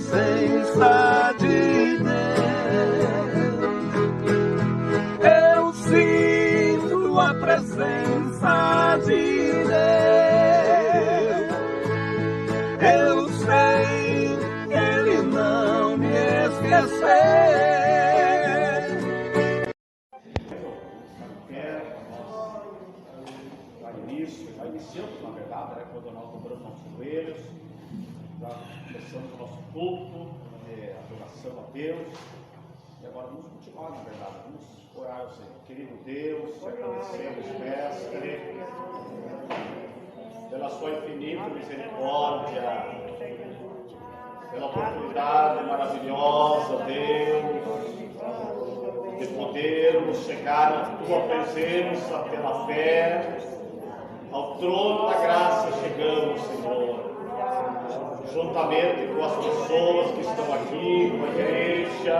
presença de Deus. Eu sinto a presença de Deus. Eu sei que Ele não me esqueceu. Já iniciamos, na verdade, né, quando nós dobramos nossos joelhos, já começamos o nosso culto, adoração a Deus, e agora vamos continuar, na verdade, vamos orar ao Senhor. Querido Deus, agradecemos, Mestre, pela sua infinita misericórdia, pela oportunidade maravilhosa, Deus, de podermos chegar à tua presença pela fé. Ao trono da graça chegamos, Senhor, juntamente com as pessoas que estão aqui, com a igreja.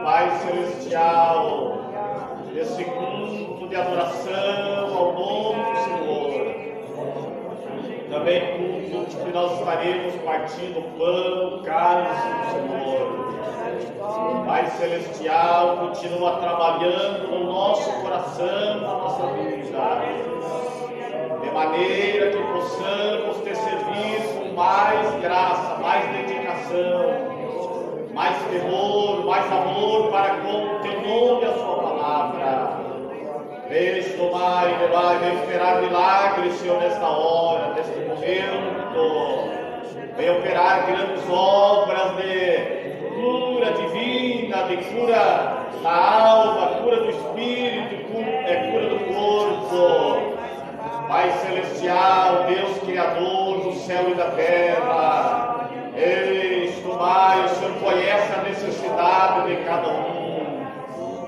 Pai Celestial, esse culto de adoração ao nome do Senhor, também culto que nós estaremos partindo o pão, o cálice do Senhor. Pai Celestial, continua trabalhando no nosso coração, na nossa vida, de maneira que possamos te servir com mais graça, mais dedicação, mais temor, mais amor para com o teu nome e a sua palavra. Vem tomar e levar, vem operar milagres, Senhor, nesta hora, neste momento. Vem operar grandes obras de cura divina, de cura da alma, cura do espírito, cura do corpo. Pai Celestial, Deus Criador do céu e da terra, eis, tomai, o Senhor conhece a necessidade de cada um.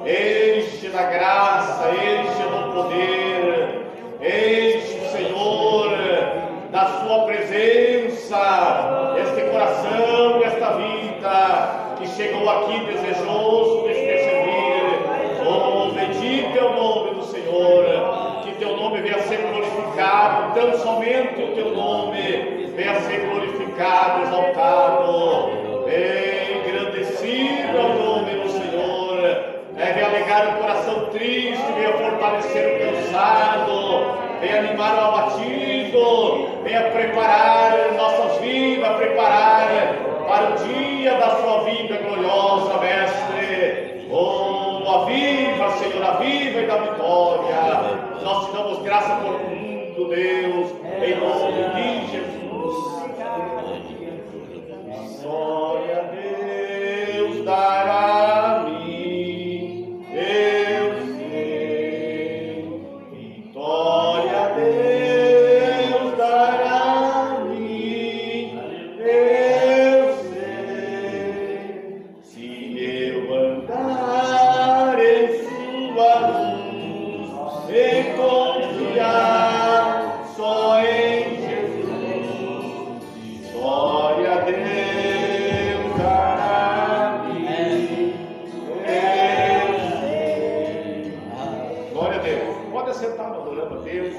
Enche da graça, enche do poder, enche, Senhor, da sua presença, este coração, esta vida que chegou aqui desejoso de te servir. Oh, bendito é o nome do Senhor, que teu nome venha a ser glorificado, tão somente o teu nome venha a ser glorificado, exaltado, engrandecido é o nome do Senhor. Venha alegar o coração triste, venha fortalecer o cansado, venha animar o abatido, venha preparar nossas vidas, preparar para o dia da sua vida gloriosa, Mestre. Oh, aviva, Senhor, aviva e dá vitória. Nós te damos graça por tudo, Deus, em nome de Jesus. Glória a Deus dará a mim, eu sei. Vitória a Deus dará a mim, eu sei. Se eu andar em sua luz e confiar só em Jesus, vitória a Deus dará a mim, eu sei. Glória a Deus. Pode sentar adorando a Deus.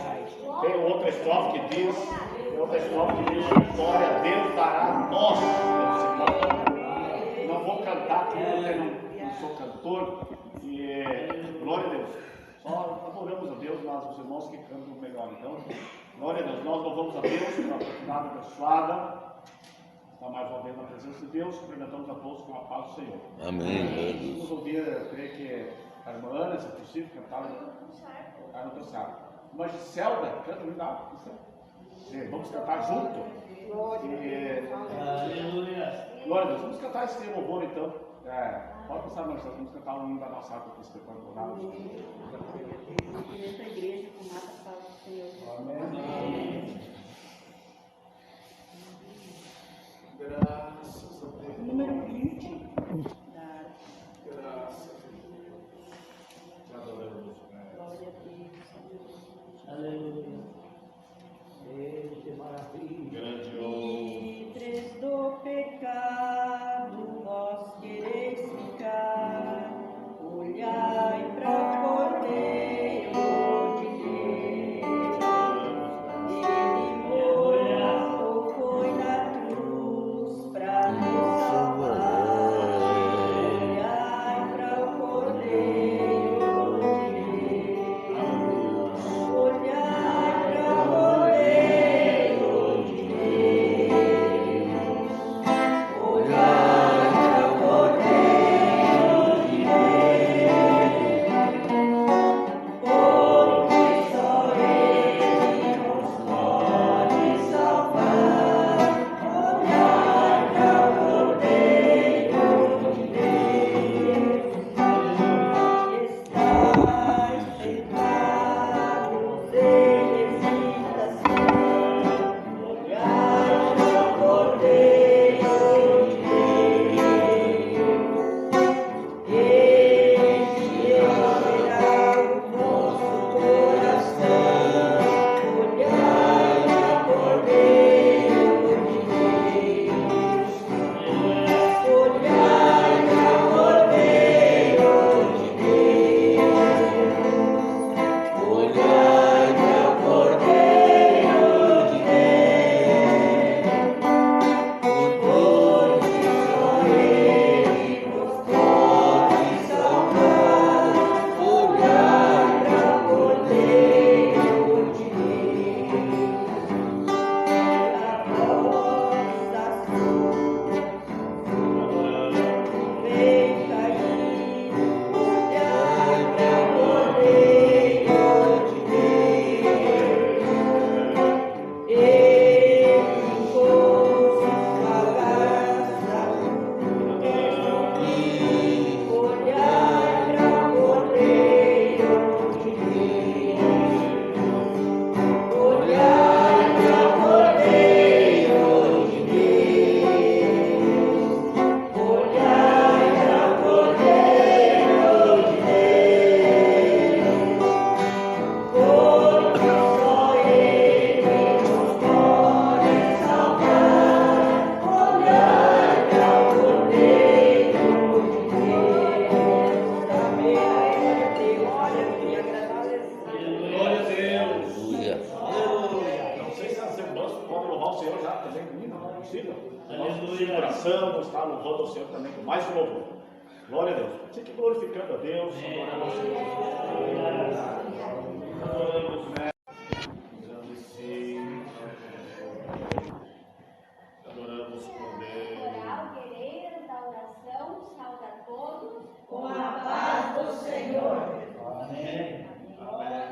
Tem outra estrofe que diz, vitória a Deus dará a nós. Não vou cantar aqui porque não sou cantor. E glória a Deus. Só adoramos a Deus, mas os irmãos que cantam melhor. Então, glória a Deus. Nós louvamos a Deus pela oportunidade abençoada. Está mais uma vez na presença de Deus. Cumprimentamos a todos com a paz do Senhor. Amém. Vamos ouvir, eu creio que a irmã Ana, se é possível, cantar. Não está certo. Mas Zelda, canta muito alto. Vamos cantar junto? Glória a Deus. Vamos cantar esse louvor então. Pode passar, nós vamos cantar um hino da nossa harpa para você orar. Nessa igreja com mata a paz do Senhor. Amém. Graças a Deus. Número 20. Graças a Deus. Te adoramos. Glória a Deus. Aleluia. Que maravilha. Grandioso. Livres do pecado, vós quereis ficar. Olhai para o Cordeiro de Deus. ao Senhor já também comigo, não é possível? Aleluia. Nosso coração não está louvando ao Senhor também com mais um louvor. Glória a Deus. Fique glorificando a Deus, adorando ao Senhor. Adoramos, né? Adoramos por Deus. Coral Guerreiros da Oração, sauda a todos. Com a paz do Senhor. Amém. Amém.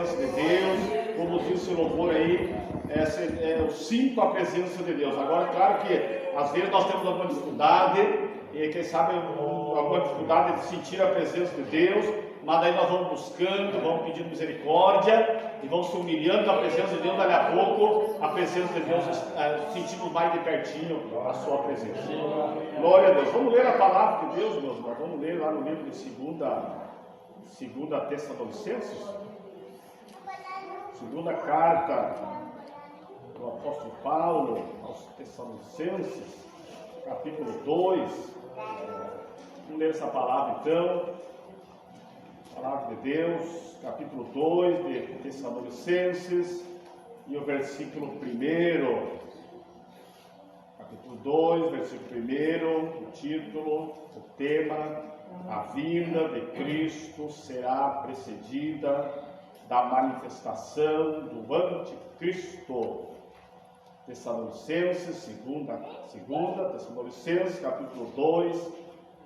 presença de Deus, como disse o louvor aí, eu sinto a presença de Deus. Agora, claro que às vezes nós temos alguma dificuldade, e quem sabe alguma dificuldade de sentir a presença de Deus, mas daí nós vamos buscando, vamos pedindo misericórdia e vamos se humilhando na presença de Deus. Dali a pouco a presença de Deus, sentimos mais de pertinho a sua presença. Glória a Deus. Vamos ler a palavra de Deus, meus irmãos. Vamos ler lá no livro de segunda Tessalonicenses, segunda carta do apóstolo Paulo aos Tessalonicenses, capítulo 2. Vamos ler essa palavra então. Palavra de Deus, capítulo 2 de Tessalonicenses, e o versículo 1. Capítulo 2, versículo 1, o título, o tema: a vinda de Cristo será precedida da manifestação do Anticristo. Tessalonicenses, segunda Tessalonicenses, capítulo 2,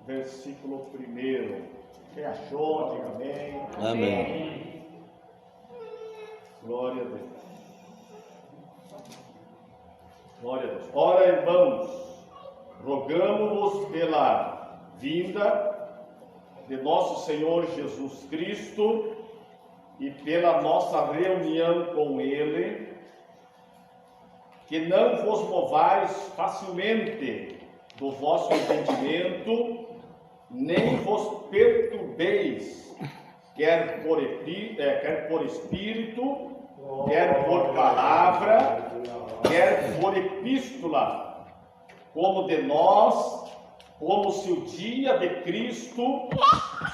versículo 1. Quem achou, diga amém. Amém. Glória a Deus. Glória a Deus. Ora, irmãos, rogamo-vos pela vinda de nosso Senhor Jesus Cristo e pela nossa reunião com Ele, que não vos movais facilmente do vosso entendimento, nem vos perturbeis, quer por espírito, quer por palavra, quer por epístola, como de nós, como se o dia de Cristo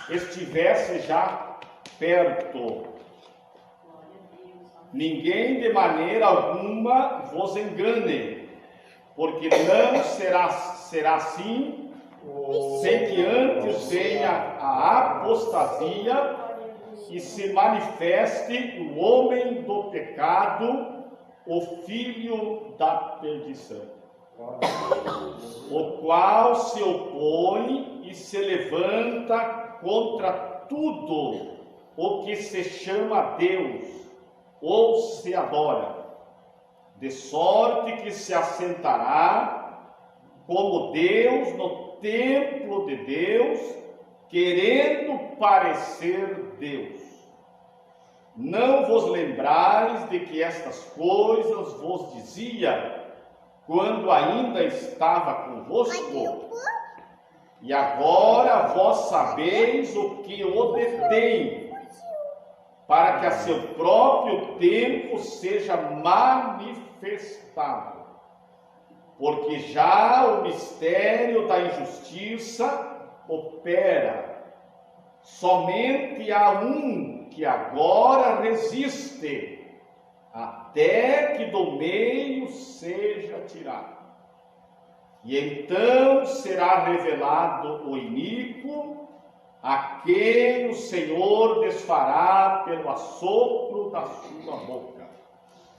estivesse já perto. Ninguém de maneira alguma vos engane, porque não será assim, sem que antes venha a apostasia e se manifeste o homem do pecado, o filho da perdição, o qual se opõe e se levanta contra tudo o que se chama Deus ou se adora, de sorte que se assentará como Deus no templo de Deus, querendo parecer Deus. Não vos lembrais de que estas coisas vos dizia quando ainda estava convosco? E agora vós sabeis o que o detém, para que a seu próprio tempo seja manifestado. Porque já o mistério da injustiça opera. Somente há um que agora resiste, até que do meio seja tirado. E então será revelado o iníquo, a quem o Senhor desfará pelo assopro da sua boca,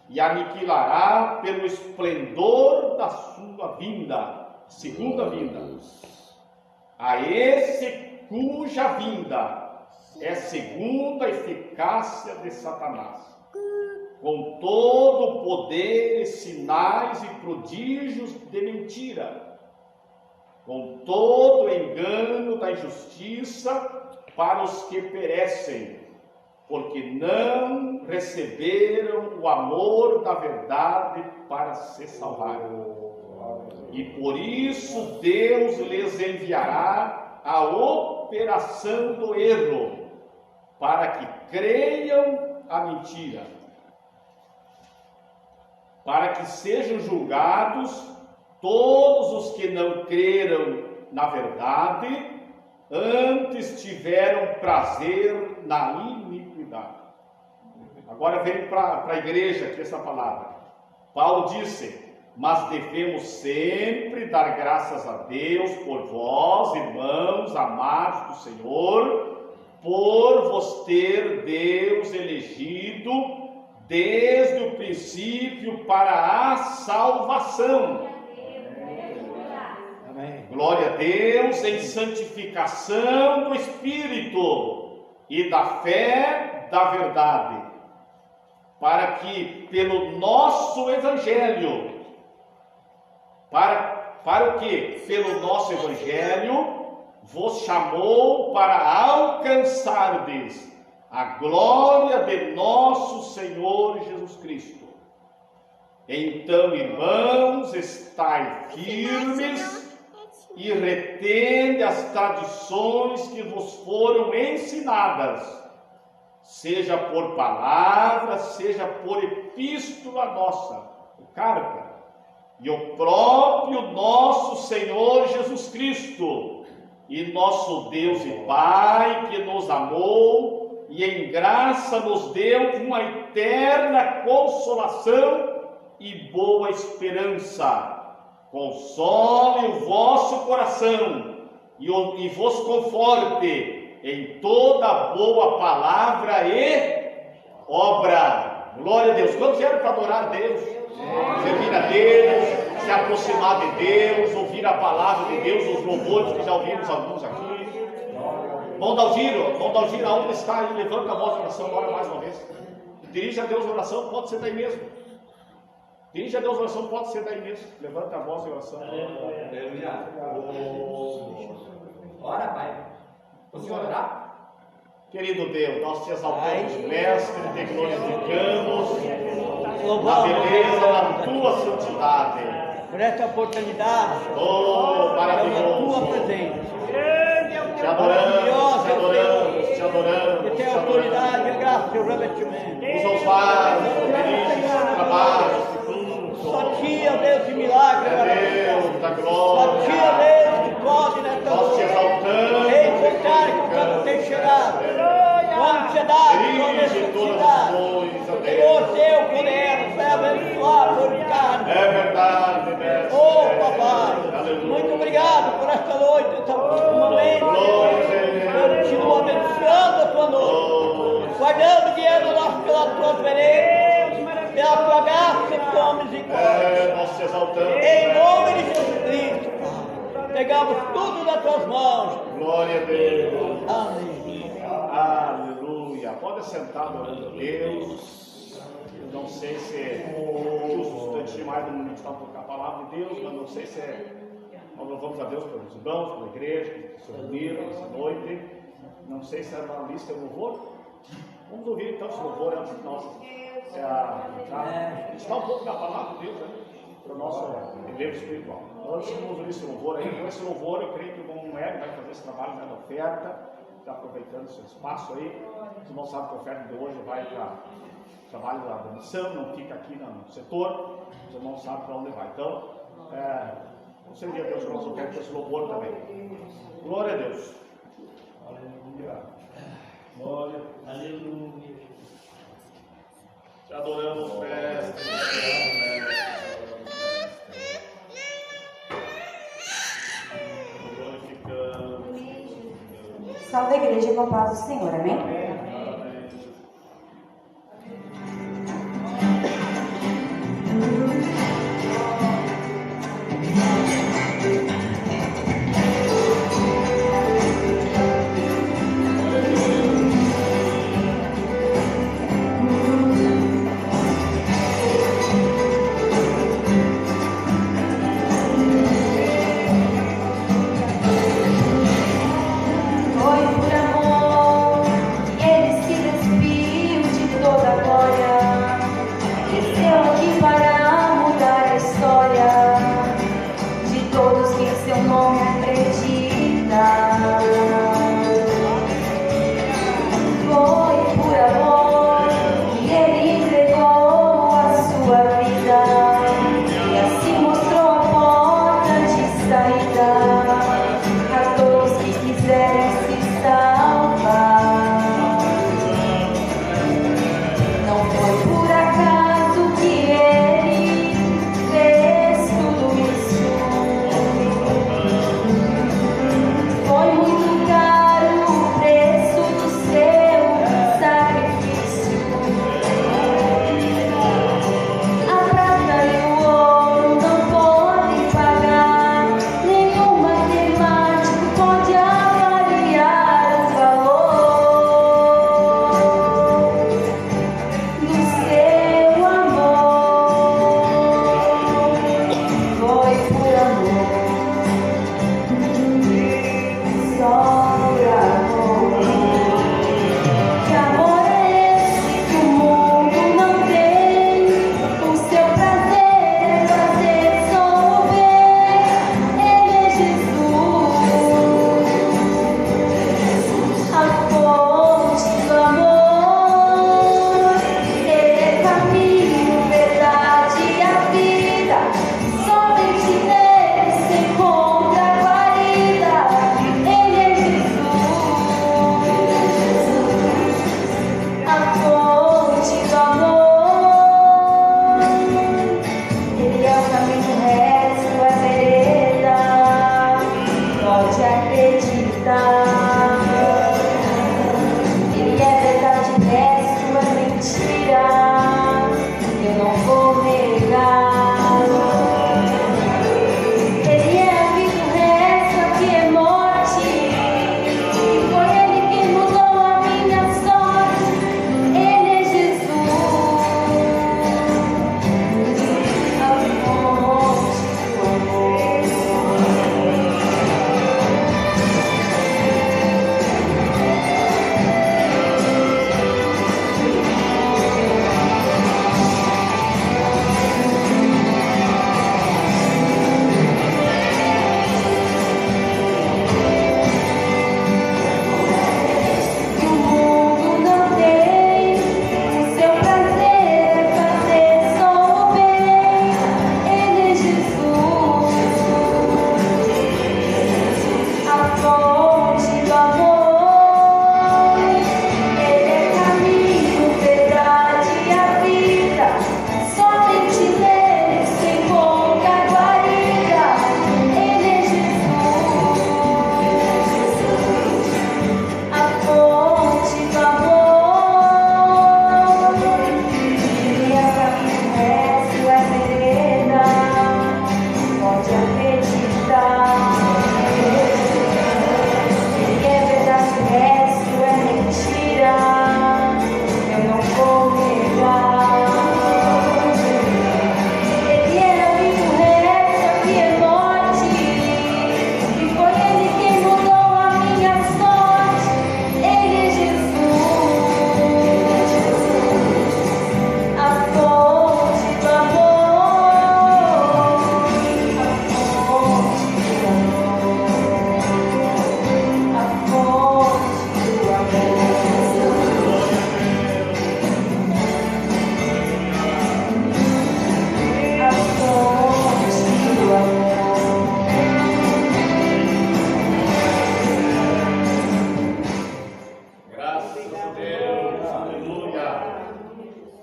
e aniquilará pelo esplendor da sua vinda, segunda vinda. A esse cuja vinda é segundo a eficácia de Satanás, com todo o poder e sinais e prodígios de mentira, com todo o engano da injustiça para os que perecem, porque não receberam o amor da verdade para se salvarem. E por isso Deus lhes enviará a operação do erro, para que creiam a mentira, para que sejam julgados todos os que não creram na verdade, antes tiveram prazer na iniquidade. Agora vem para a igreja aqui essa palavra. Paulo disse: mas devemos sempre dar graças a Deus por vós, irmãos amados do Senhor, por vos ter Deus elegido desde o princípio para a salvação. Amém. Glória a Deus, em santificação do Espírito e da fé da verdade, para que pelo nosso Evangelho, para o que? Pelo nosso Evangelho, vos chamou para alcançardes a glória de nosso Senhor Jesus Cristo. Então, irmãos, estai firmes e retende as tradições que vos foram ensinadas, seja por palavra, seja por epístola nossa, carta, e o próprio nosso Senhor Jesus Cristo, e nosso Deus e Pai, que nos amou e em graça nos deu uma eterna consolação e boa esperança. Console o vosso coração e vos conforte em toda boa palavra e obra. Glória a Deus. Quantos vieram para adorar a Deus? Servir a Deus, se aproximar de Deus, ouvir a palavra de Deus, os louvores que já ouvimos alguns aqui. Irmão Dalgiro, aonde está aí? Levanta a voz de oração, ora mais uma vez. Dirige a Deus a oração, pode ser daí mesmo. Dirige a Deus a oração, pode ser daí mesmo. Levanta a voz de oração. Ora, Pai. O Senhor orar? Querido Deus, nós te exaltamos, Mestre, te glorificamos na beleza da tua santidade. Por essa oportunidade, Oh, pela tua maravilhoso. presença. Te adoramos, te adoramos, te adoramos. Que te tem adoramos. autoridade, a graça e o revestimento. Usa os vasos, dirige esse trabalho, esse culto. Só ti, ó Deus de milagre, É Deus da só ti, ó glória. Deus que pode nesta Nós te noite exaltamos. reinventar que o campo tem chegado. Com ansiedade, com Dirige todas necessidade. as coisas, O Deus. teu poder vai abençoar, glorificar. É verdade, Mestre. Oh, papai, Aleluia. muito obrigado por esta noite, esse momento. Glória a Deus. Continua abençoando a tua noite, guardando, guiando nós pelas tuas veredas, pela tua graça e tua misericórdia. Nós te exaltamos. Em nome de Jesus Cristo, Pai, pegamos tudo nas tuas mãos. Glória a Deus. Amém. Aleluia. Pode sentar adorando a Deus. Eu não sei se é justo antes de mais um momental tocar a palavra de Deus, mas não sei se nós louvamos a Deus pelos irmãos, pela igreja, que se reuniram essa noite. Não sei se era na lista do louvor. Vamos ouvir então esse louvor antes de nós está um pouco da palavra de Deus, né? Para o nosso viver espiritual. Antes de ouvir esse louvor aí, com esse louvor eu creio que o irmão Hélio vai fazer esse trabalho da oferta. Está aproveitando esse espaço aí. Os irmãos sabem que a oferta de hoje vai para o trabalho da missão, não fica aqui no setor. Os irmãos sabem para onde vai. Então, vamos servir a Deus com a nossa oferta, com esse louvor também. Glória a Deus. Aleluia. Glória. Aleluia. Te adoramos, Mestre. Glorificamos. Salve a igreja com a paz do Senhor, amém? Foi por amor que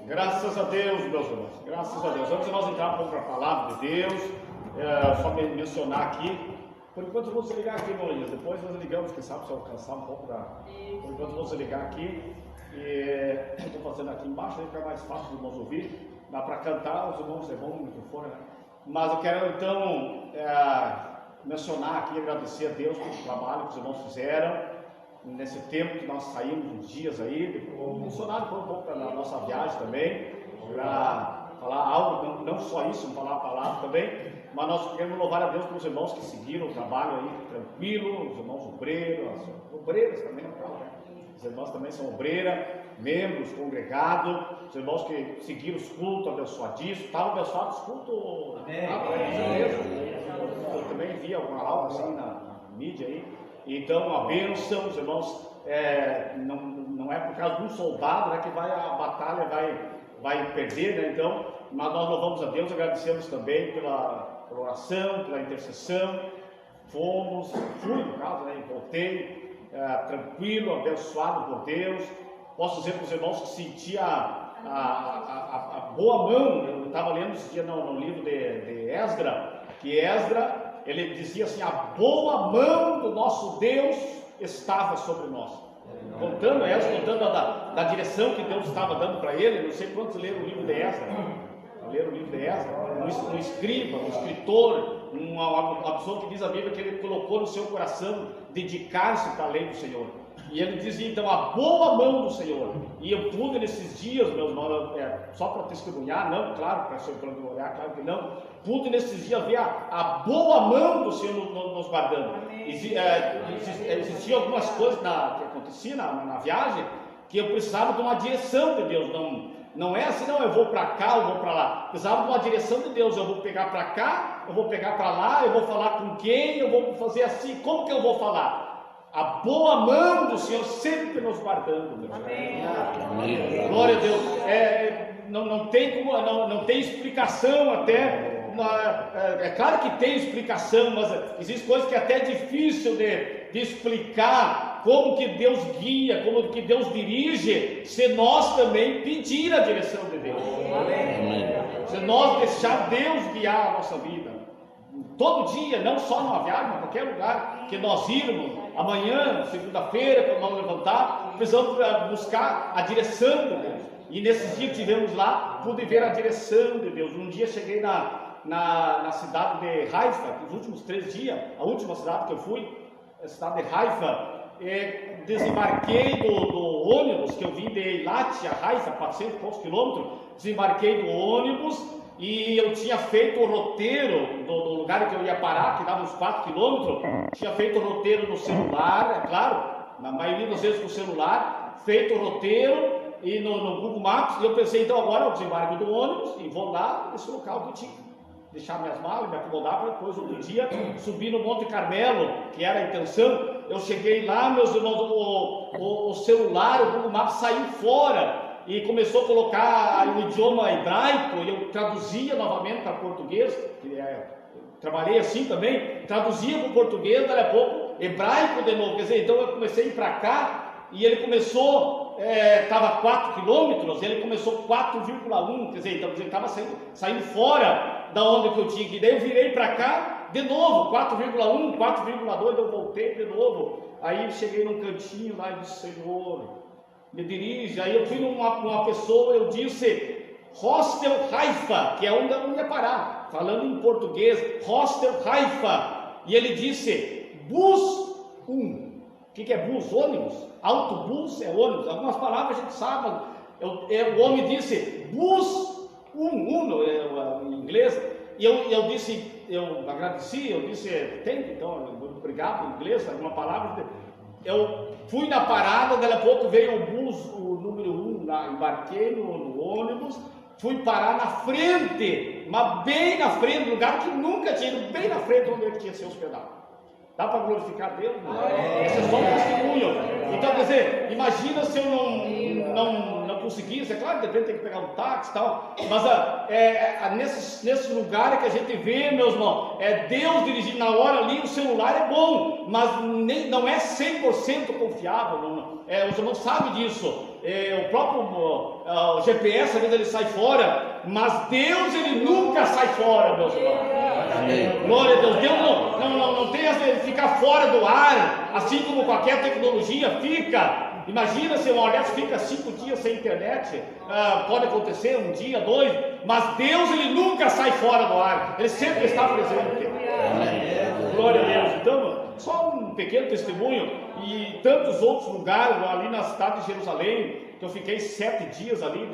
Graças a Deus, meus irmãos, graças a Deus. Antes de nós entrarmos um pouco para a palavra de Deus, só mencionar aqui, por enquanto vamos ligar aqui, Maurinho, depois nós ligamos, quem sabe, se alcançar um pouco da... Por enquanto vamos ligar aqui, e eu estou fazendo aqui embaixo, aí fica mais fácil os irmãos ouvir, dá para cantar, os irmãos levam o microfone, né? Mas eu quero então mencionar aqui, agradecer a Deus pelo trabalho que os irmãos fizeram, nesse tempo que nós saímos uns dias aí, mencionar um pouco da nossa viagem também, para falar algo, não só isso, falar a palavra também, mas nós queremos louvar a Deus pelos irmãos que seguiram o trabalho aí tranquilo, os irmãos obreiros, as obreiras também, né? As irmãs também são obreiras, membros, congregados, os irmãos que seguiram os cultos abençoadíssimos, estavam abençoados os cultos, eu também vi algo assim na mídia aí. Então, a bênção, os irmãos, não é por causa de um soldado, né, que a batalha vai perder, né? Então, mas nós louvamos a Deus, agradecemos também pela oração, pela intercessão. Fui no caso, né, voltei tranquilo, abençoado por Deus. Posso dizer para os irmãos que senti a boa mão. Eu estava lendo esse dia no livro de Esdra, que Esdra, ele dizia assim: a boa mão do nosso Deus estava sobre nós. Contando da direção que Deus estava dando para ele. Não sei quantos leram o livro de Esdra. Leram o livro de Esdra. Um escriba, um escritor, uma pessoa que diz a Bíblia que ele colocou no seu coração dedicar-se para a lei do Senhor. E ele dizia então: a boa mão do Senhor. E eu pude nesses dias, meus irmãos, só para testemunhar, não, claro, para gloriar, claro que não, pude nesses dias ver a boa mão do Senhor nos guardando. Existiam algumas coisas que aconteciam na viagem, que eu precisava de uma direção de Deus. Não é assim, não, eu vou para cá, eu vou para lá. Precisava de uma direção de Deus. Eu vou pegar para cá, eu vou pegar para lá, eu vou falar com quem, eu vou fazer assim. Como que eu vou falar? A boa mão do Senhor sempre nos guardando, meu Deus. Glória a Deus. Não tem explicação até. É claro que tem explicação, mas existem coisas que é até difícil de explicar como que Deus guia, como que Deus dirige, se nós também pedir a direção de Deus. Se nós deixar Deus guiar a nossa vida. Todo dia, não só numa viagem, mas qualquer lugar que nós irmos, amanhã, segunda-feira, quando nós levantar, precisamos buscar a direção de Deus. E nesses dias que estivemos lá, pude ver a direção de Deus. Um dia cheguei na cidade de Haifa, nos últimos 3 dias, a última cidade que eu fui, a cidade de Haifa, desembarquei do ônibus, que eu vim de Eilat a Haifa, 400 e poucos quilômetros, desembarquei do ônibus. E eu tinha feito o roteiro do lugar que eu ia parar, que dava uns 4 quilômetros. Tinha feito o roteiro no celular, é claro, na maioria das vezes com o celular, feito o roteiro e no Google Maps. E eu pensei, então agora eu desembarco do ônibus e vou lá nesse local que eu tinha. Deixar minhas malas, me acomodar para depois, outro dia, subir no Monte Carmelo, que era a intenção. Eu cheguei lá, meus irmãos, o celular, o Google Maps saiu fora. E começou a colocar o idioma hebraico, e eu traduzia novamente para português, trabalhei assim também, traduzia para o português, daí a pouco, hebraico de novo, quer dizer, então eu comecei a ir para cá, e ele começou, estava 4 quilômetros, ele começou 4,1, quer dizer, então ele estava saindo fora da onde que eu tinha que ir, daí eu virei para cá, de novo, 4,1, 4,2, eu voltei de novo, aí cheguei num cantinho lá e disse: Senhor, me dirige. Aí eu fui numa pessoa, eu disse Hostel Haifa, que é onde eu ia parar, falando em português, Hostel Haifa, e ele disse Bus 1. O que é bus? Ônibus. Autobus é ônibus, algumas palavras a gente sabe. O homem disse Bus 1 em inglês, e eu disse, eu agradeci, eu disse tem, então obrigado em inglês, alguma palavra. Eu fui na parada, daqui a pouco veio o bus, o número 1, embarquei no ônibus, fui parar na frente, mas bem na frente, no lugar que nunca tinha ido, bem na frente onde ele tinha se hospedado. Dá para glorificar Deus? Esse é só um testemunho. Então, quer dizer, imagina se eu não conseguisse, é claro que de repente tem que pegar um táxi e tal, mas nesse lugar que a gente vê, meus irmãos, Deus dirigindo na hora ali, o celular é bom, mas não é 100% confiável, os irmãos sabem disso. o próprio o GPS às vezes ele sai fora, mas Deus ele nunca sai fora, meus irmãos. Glória a Deus. Deus não tem às vezes ficar fora do ar, assim como qualquer tecnologia fica. Imagina se uma dessa fica 5 dias sem internet, pode acontecer 1 dia, 2, mas Deus ele nunca sai fora do ar, ele sempre está presente. Glória a Deus. Então, só um pequeno testemunho, e tantos outros lugares ali na cidade de Jerusalém, que eu fiquei 7 dias ali,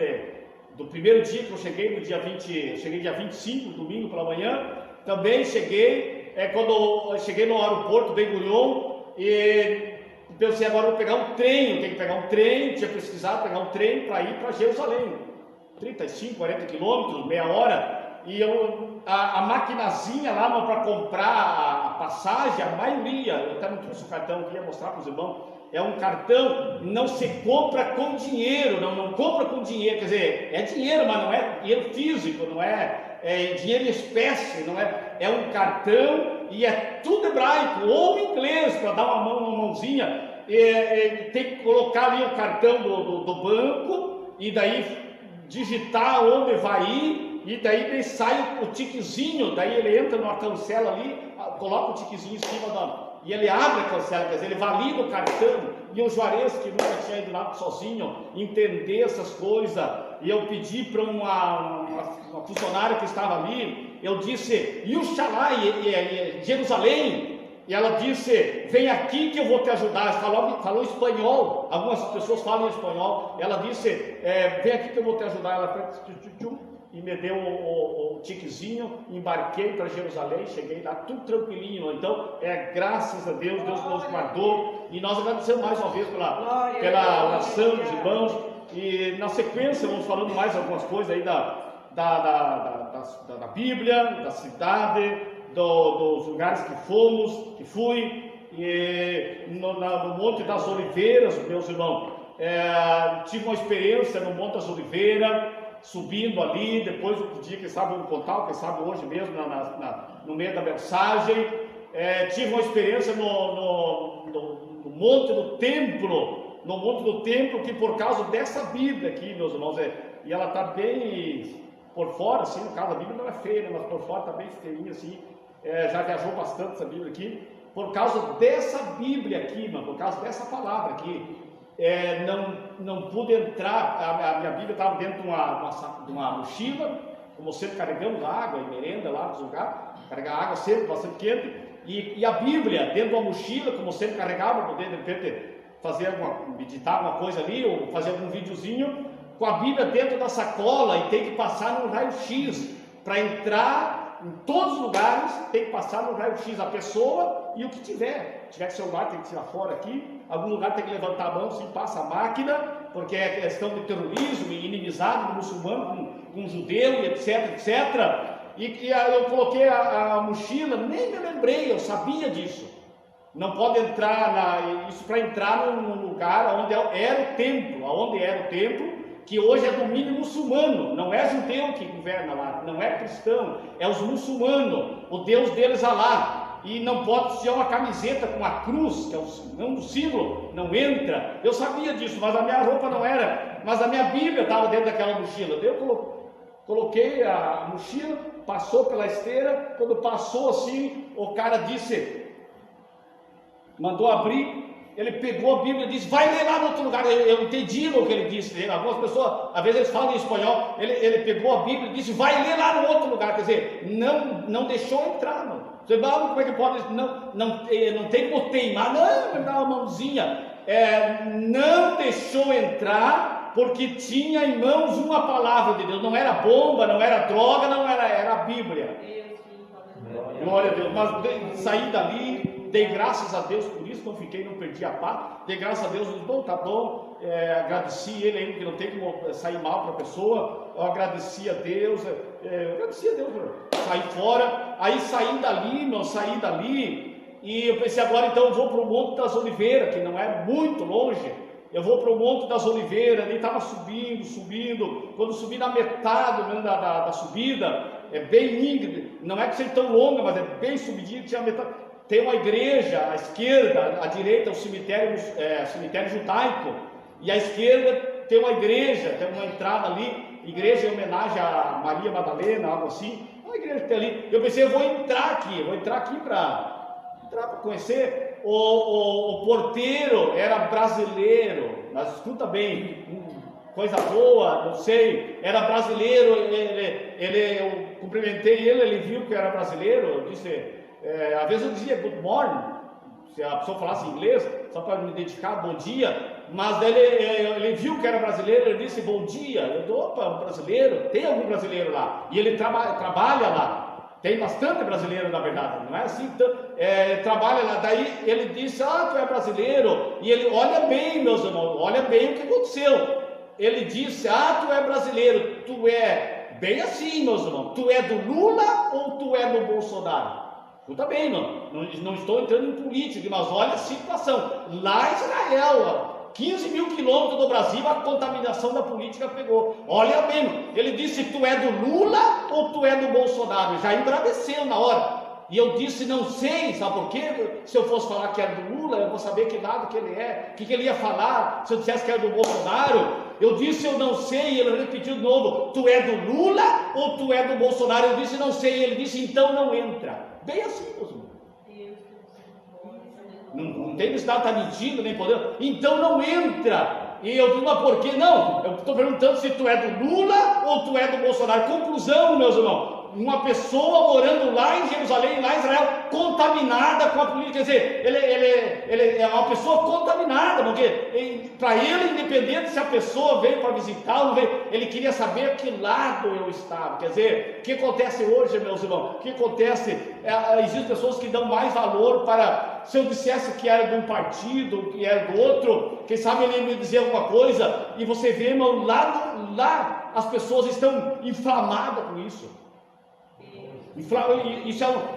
do primeiro dia que eu cheguei, no dia 20, eu cheguei dia 25, domingo pela manhã, também cheguei, quando eu cheguei no aeroporto Ben Gurion, e pensei, agora eu vou pegar um trem, eu tenho que pegar um trem, tinha pesquisado, pegar um trem para ir para Jerusalém, 35, 40 quilômetros, meia hora, e a maquinazinha lá para comprar a passagem, a maioria, eu até não trouxe o cartão, queria mostrar para os irmãos, é um cartão, não se compra com dinheiro, não compra com dinheiro, quer dizer, é dinheiro, mas não é dinheiro físico, não é dinheiro em espécie, não é um cartão e é tudo hebraico, ou inglês, para dar uma mãozinha, tem que colocar ali o cartão do banco, e daí digitar onde vai ir, e daí sai o tiquezinho, daí ele entra numa cancela ali, coloca o tiquezinho em cima e ele abre a cancela, quer dizer, ele valida o cartão. E o Juarez, que nunca tinha ido lá sozinho, entender essas coisas, e eu pedi para uma funcionária que estava ali, eu disse, Yerushalayim, Jerusalém, e ela disse, vem aqui que eu vou te ajudar. Falou espanhol, algumas pessoas falam espanhol, ela disse, vem aqui que eu vou te ajudar. Ela fez e me deu o tiquezinho, embarquei para Jerusalém, cheguei lá tudo tranquilinho. Então, graças a Deus, Deus nos guardou, e nós agradecemos mais uma vez pela oração dos irmãos, e na sequência vamos falando mais algumas coisas aí da Bíblia, da cidade, dos lugares que fui, e no Monte das Oliveiras, meus irmãos, tive uma experiência no Monte das Oliveiras, subindo ali, depois eu podia, quem sabe, eu contar, quem sabe hoje mesmo, no meio da mensagem, tive uma experiência no Monte do Templo, que por causa dessa Bíblia aqui, meus irmãos, e ela está bem por fora, assim, no caso a Bíblia não é feia, né, mas por fora está bem feinha, assim, já viajou bastante essa Bíblia aqui, por causa dessa Bíblia aqui, mano, por causa dessa palavra aqui. Não pude entrar, a minha Bíblia estava dentro de uma mochila, como sempre carregamos água e merenda lá nos lugares, carregar água sempre, bastante quente, e a Bíblia dentro de uma mochila, como sempre carregava, poder de repente meditar alguma coisa ali, ou fazer algum videozinho, com a Bíblia dentro da sacola, e tem que passar no raio-x, para entrar em todos os lugares, tem que passar no raio-x a pessoa e o que tiver celular tem que tirar fora aqui, algum lugar tem que levantar a mão, sim, passa a máquina, porque é questão de terrorismo e inimizade do muçulmano com judeu e etc, e eu coloquei a mochila, nem me lembrei, eu sabia disso, não pode entrar, isso para entrar num lugar onde era o templo, que hoje é domínio muçulmano, não é judeu que governa lá, não é cristão, é os muçulmanos, o Deus deles Alá. E não pode ser uma camiseta com a cruz, que é um símbolo, não entra. Eu sabia disso, mas a minha roupa não era, mas a minha Bíblia estava dentro daquela mochila. Daí eu coloquei a mochila, passou pela esteira, quando passou assim, o cara mandou abrir, ele pegou a Bíblia e disse, vai ler lá no outro lugar. Eu entendi o que ele disse. Algumas pessoas, às vezes eles falam em espanhol, ele pegou a Bíblia e disse, vai ler lá no outro lugar. Quer dizer, não deixou entrar, mano. Você fala, como é que pode? Não tem como teimar, não, ele dá uma mãozinha. Não deixou entrar, porque tinha em mãos uma palavra de Deus. Não era bomba, não era droga, era a Bíblia. Glória a Deus. Mas saí dali, dei graças a Deus por isso, não perdi a paz. Dei graças a Deus, bom, tá bom. Agradeci ele ainda, que não tem como sair mal para a pessoa. Eu agradeci a Deus, saí fora. Aí saí dali, e eu pensei, agora então eu vou para o Monte das Oliveiras, que não é muito longe. Eu vou para o Monte das Oliveiras, ali estava subindo. Quando subi na metade da subida, bem íngreme, não é que seja tão longa, mas é bem subidinho, tinha metade. Tem uma igreja à esquerda, à direita o cemitério judaico, e à esquerda tem uma igreja, tem uma entrada ali, igreja em homenagem a Maria Madalena, algo assim, uma igreja que tem ali. Eu pensei, eu vou entrar aqui para conhecer. O porteiro era brasileiro, mas escuta bem, coisa boa, não sei, era brasileiro, eu cumprimentei ele viu que eu era brasileiro, eu disse, às vezes eu dizia good morning, se a pessoa falasse inglês, só para me identificar, bom dia, mas ele viu que era brasileiro, ele disse bom dia, eu disse, opa, brasileiro, tem algum brasileiro lá, e ele trabalha lá. Tem bastante brasileiro, na verdade, não é assim? Então, trabalha lá, daí ele disse, tu é brasileiro, e ele, olha bem, meus irmãos, olha bem o que aconteceu. Ele disse, tu é brasileiro, tu é, bem assim, meus irmãos, tu é do Lula ou tu é do Bolsonaro? Escuta bem, não estou entrando em política, mas olha a situação, lá em Israel, 15 mil quilômetros do Brasil, a contaminação da política pegou. Olha bem, ele disse, tu é do Lula ou tu é do Bolsonaro? Já embraveceu na hora. E eu disse, não sei, sabe por quê? Se eu fosse falar que era do Lula, eu vou saber que lado que ele é, o que ele ia falar. Se eu dissesse que era do Bolsonaro, eu disse, eu não sei, e ele repetiu de novo, tu é do Lula ou tu é do Bolsonaro? Eu disse, não sei, e ele disse, então não entra. Bem assim, meus irmãos. Não tem necessidade de estar mentindo, nem podendo. Então não entra. E eu digo, mas por que não? Eu estou perguntando se tu é do Lula ou tu é do Bolsonaro. Conclusão, meus irmãos. Uma pessoa morando lá em Jerusalém, lá em Israel, contaminada com a política. Quer dizer, ele é uma pessoa contaminada, porque para ele, independente se a pessoa veio para visitar ou não veio, ele queria saber a que lado eu estava. Quer dizer, o que acontece hoje, meus irmãos? O que acontece? Existem pessoas que dão mais valor para, se eu dissesse que era de um partido, que era do outro, quem sabe ele me dizer alguma coisa, e você vê, irmão, lá as pessoas estão inflamadas com isso. Isso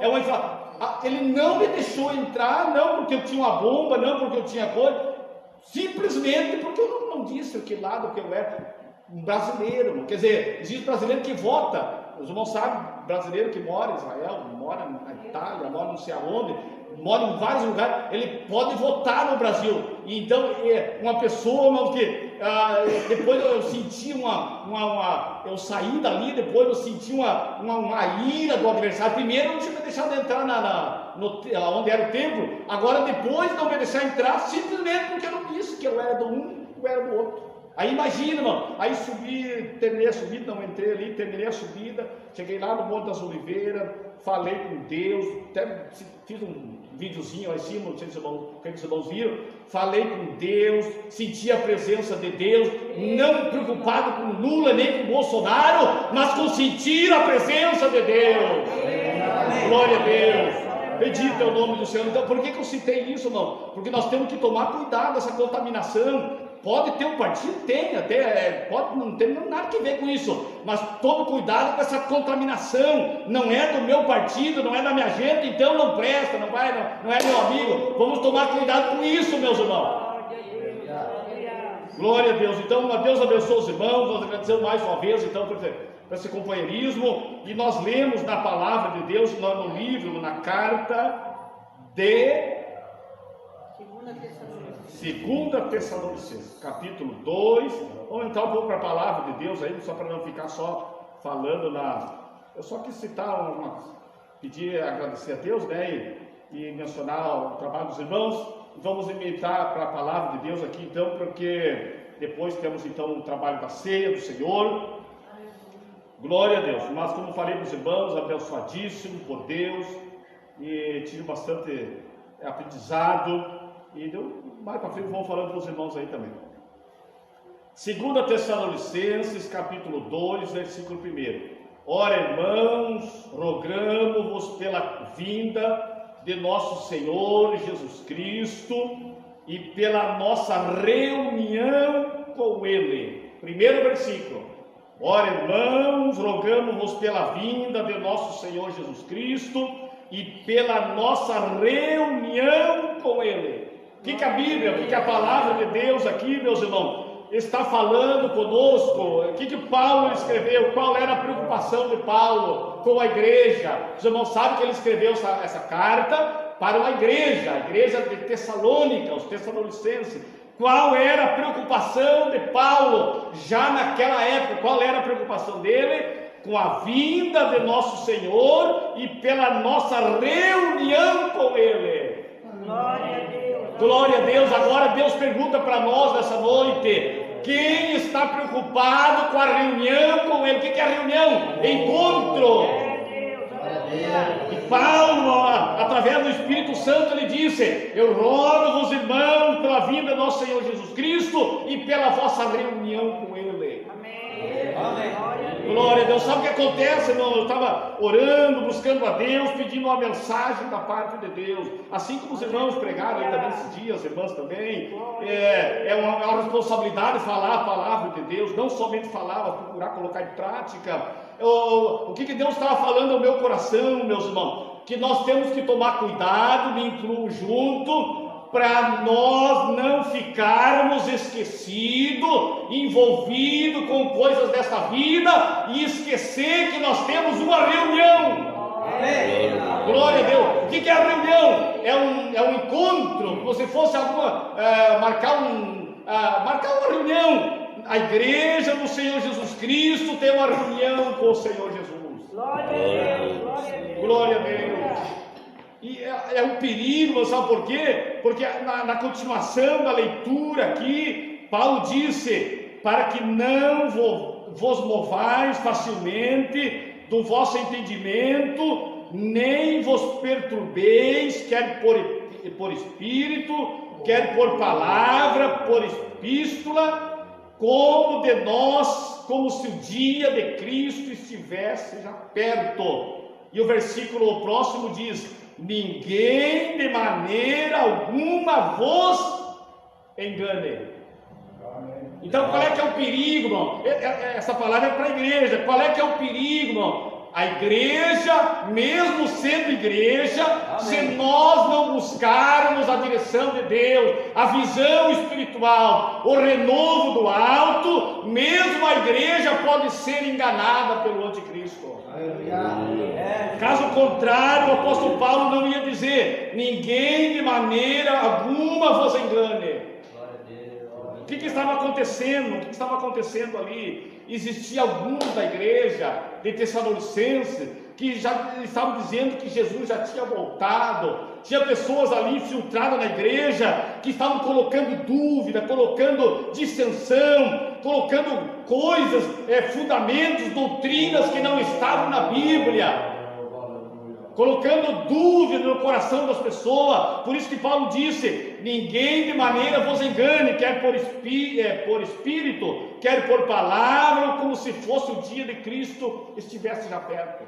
é uma inflamação. Ele não me deixou entrar, não porque eu tinha uma bomba, não porque eu tinha coisa, simplesmente porque eu não disse que lado que eu era. Um brasileiro, quer dizer, existe brasileiro que vota. Os irmãos sabem, brasileiro que mora em Israel, mora na Itália, mora não sei aonde, mora em vários lugares, ele pode votar no Brasil. E então, uma pessoa, irmão, que depois eu senti eu saí dali, depois eu senti uma ira do adversário. Primeiro não tinha me deixado entrar onde era o templo, agora depois não me deixar entrar, simplesmente porque eu não disse que eu era do um, eu era do outro. Aí imagina, irmão, aí terminei a subida, não entrei ali, terminei a subida, cheguei lá no Monte das Oliveiras, falei com Deus, até fiz um videozinho lá em cima, não sei se os irmãos viram, falei com Deus, senti a presença de Deus, não preocupado com Lula nem com Bolsonaro, mas com sentir a presença de Deus. Glória a Deus. Bendito é o nome do Senhor. Então, por que eu citei isso, irmão? Porque nós temos que tomar cuidado dessa contaminação. Pode ter um partido, tem até, não tem nada que ver com isso, mas tome cuidado com essa contaminação. Não é do meu partido, não é da minha gente, então não presta, não é meu amigo. Vamos tomar cuidado com isso, meus irmãos. Glória a Deus. Então, Deus abençoe os irmãos. Nós agradecemos mais uma vez, então, por esse companheirismo. E nós lemos na palavra de Deus, no livro, na carta de 2 Tessalonicenses, capítulo 2. Vamos entrar um pouco para a palavra de Deus aí, só para não ficar só falando eu só quis citar pedir, agradecer a Deus, né, e mencionar o trabalho dos irmãos. Vamos imitar para a palavra de Deus aqui, então, porque depois temos então o trabalho da ceia do Senhor. Glória a Deus. Mas como falei para os irmãos, abençoadíssimo por Deus, e tive bastante aprendizado. E mais para frente vamos falando para os irmãos aí também. 2 Tessalonicenses, capítulo 2, versículo 1. Ora, irmãos, rogamo-vos pela vinda de nosso Senhor Jesus Cristo e pela nossa reunião com Ele. Primeiro versículo. Ora, irmãos, rogamo-vos pela vinda de nosso Senhor Jesus Cristo e pela nossa reunião com Ele. O que a Bíblia, o que a palavra de Deus aqui, meus irmãos, está falando conosco? O que Paulo escreveu? Qual era a preocupação de Paulo com a igreja? Os irmãos sabem que ele escreveu essa carta para uma igreja, a igreja de Tessalônica, os Tessalonicenses. Qual era a preocupação de Paulo já naquela época? Qual era a preocupação dele? Com a vinda de nosso Senhor e pela nossa reunião com Ele. Glória a Deus. Glória a Deus. Agora Deus pergunta para nós nessa noite: quem está preocupado com a reunião com Ele? O que é a reunião? Encontro. E Paulo, através do Espírito Santo, ele disse: eu rogo-vos, irmãos, pela vinda do nosso Senhor Jesus Cristo e pela vossa reunião com Ele. Amém. Glória a Deus. Sabe o que acontece, irmão? Eu estava orando, buscando a Deus, pedindo uma mensagem da parte de Deus. Assim como os irmãos pregaram aí também esses dias, as irmãs também. É uma responsabilidade falar a palavra de Deus, não somente falar, mas procurar colocar em prática. O que Deus estava falando ao meu coração, meus irmãos? Que nós temos que tomar cuidado, me incluo junto, para nós não ficarmos esquecidos, envolvidos com coisas dessa vida e esquecer que nós temos uma reunião. Amém. Glória a Deus. O que é a reunião? É um encontro. Se você fosse marcar uma reunião, a igreja do Senhor Jesus Cristo tem uma reunião com o Senhor Jesus. Glória a Deus. Glória a Deus. Glória a Deus. E é um perigo, sabe por quê? Porque na continuação da leitura aqui, Paulo disse: para que não vos movais facilmente do vosso entendimento, nem vos perturbeis, quer por espírito, quer por palavra, por epístola, como se o dia de Cristo estivesse já perto. E o versículo próximo diz: ninguém de maneira alguma vos engane. Então qual é que é o perigo, irmão? Essa palavra é para a igreja. Qual é que é o perigo, irmão? A igreja, mesmo sendo igreja, se nós não buscarmos a direção de Deus, a visão espiritual, o renovo do alto, mesmo a igreja pode ser enganada pelo anticristo. Caso contrário, o apóstolo Paulo não ia dizer: ninguém de maneira alguma vos engane. O que estava acontecendo? O que estava acontecendo ali? Existia alguns da igreja de Tessalonicenses que já estavam dizendo que Jesus já tinha voltado. Tinha pessoas ali infiltradas na igreja que estavam colocando dúvida, colocando dissensão, colocando coisas, fundamentos, doutrinas que não estavam na Bíblia, colocando dúvida no coração das pessoas. Por isso que Paulo disse: ninguém de maneira vos engane, quer por espírito, quer por palavra, como se fosse o dia de Cristo estivesse já perto.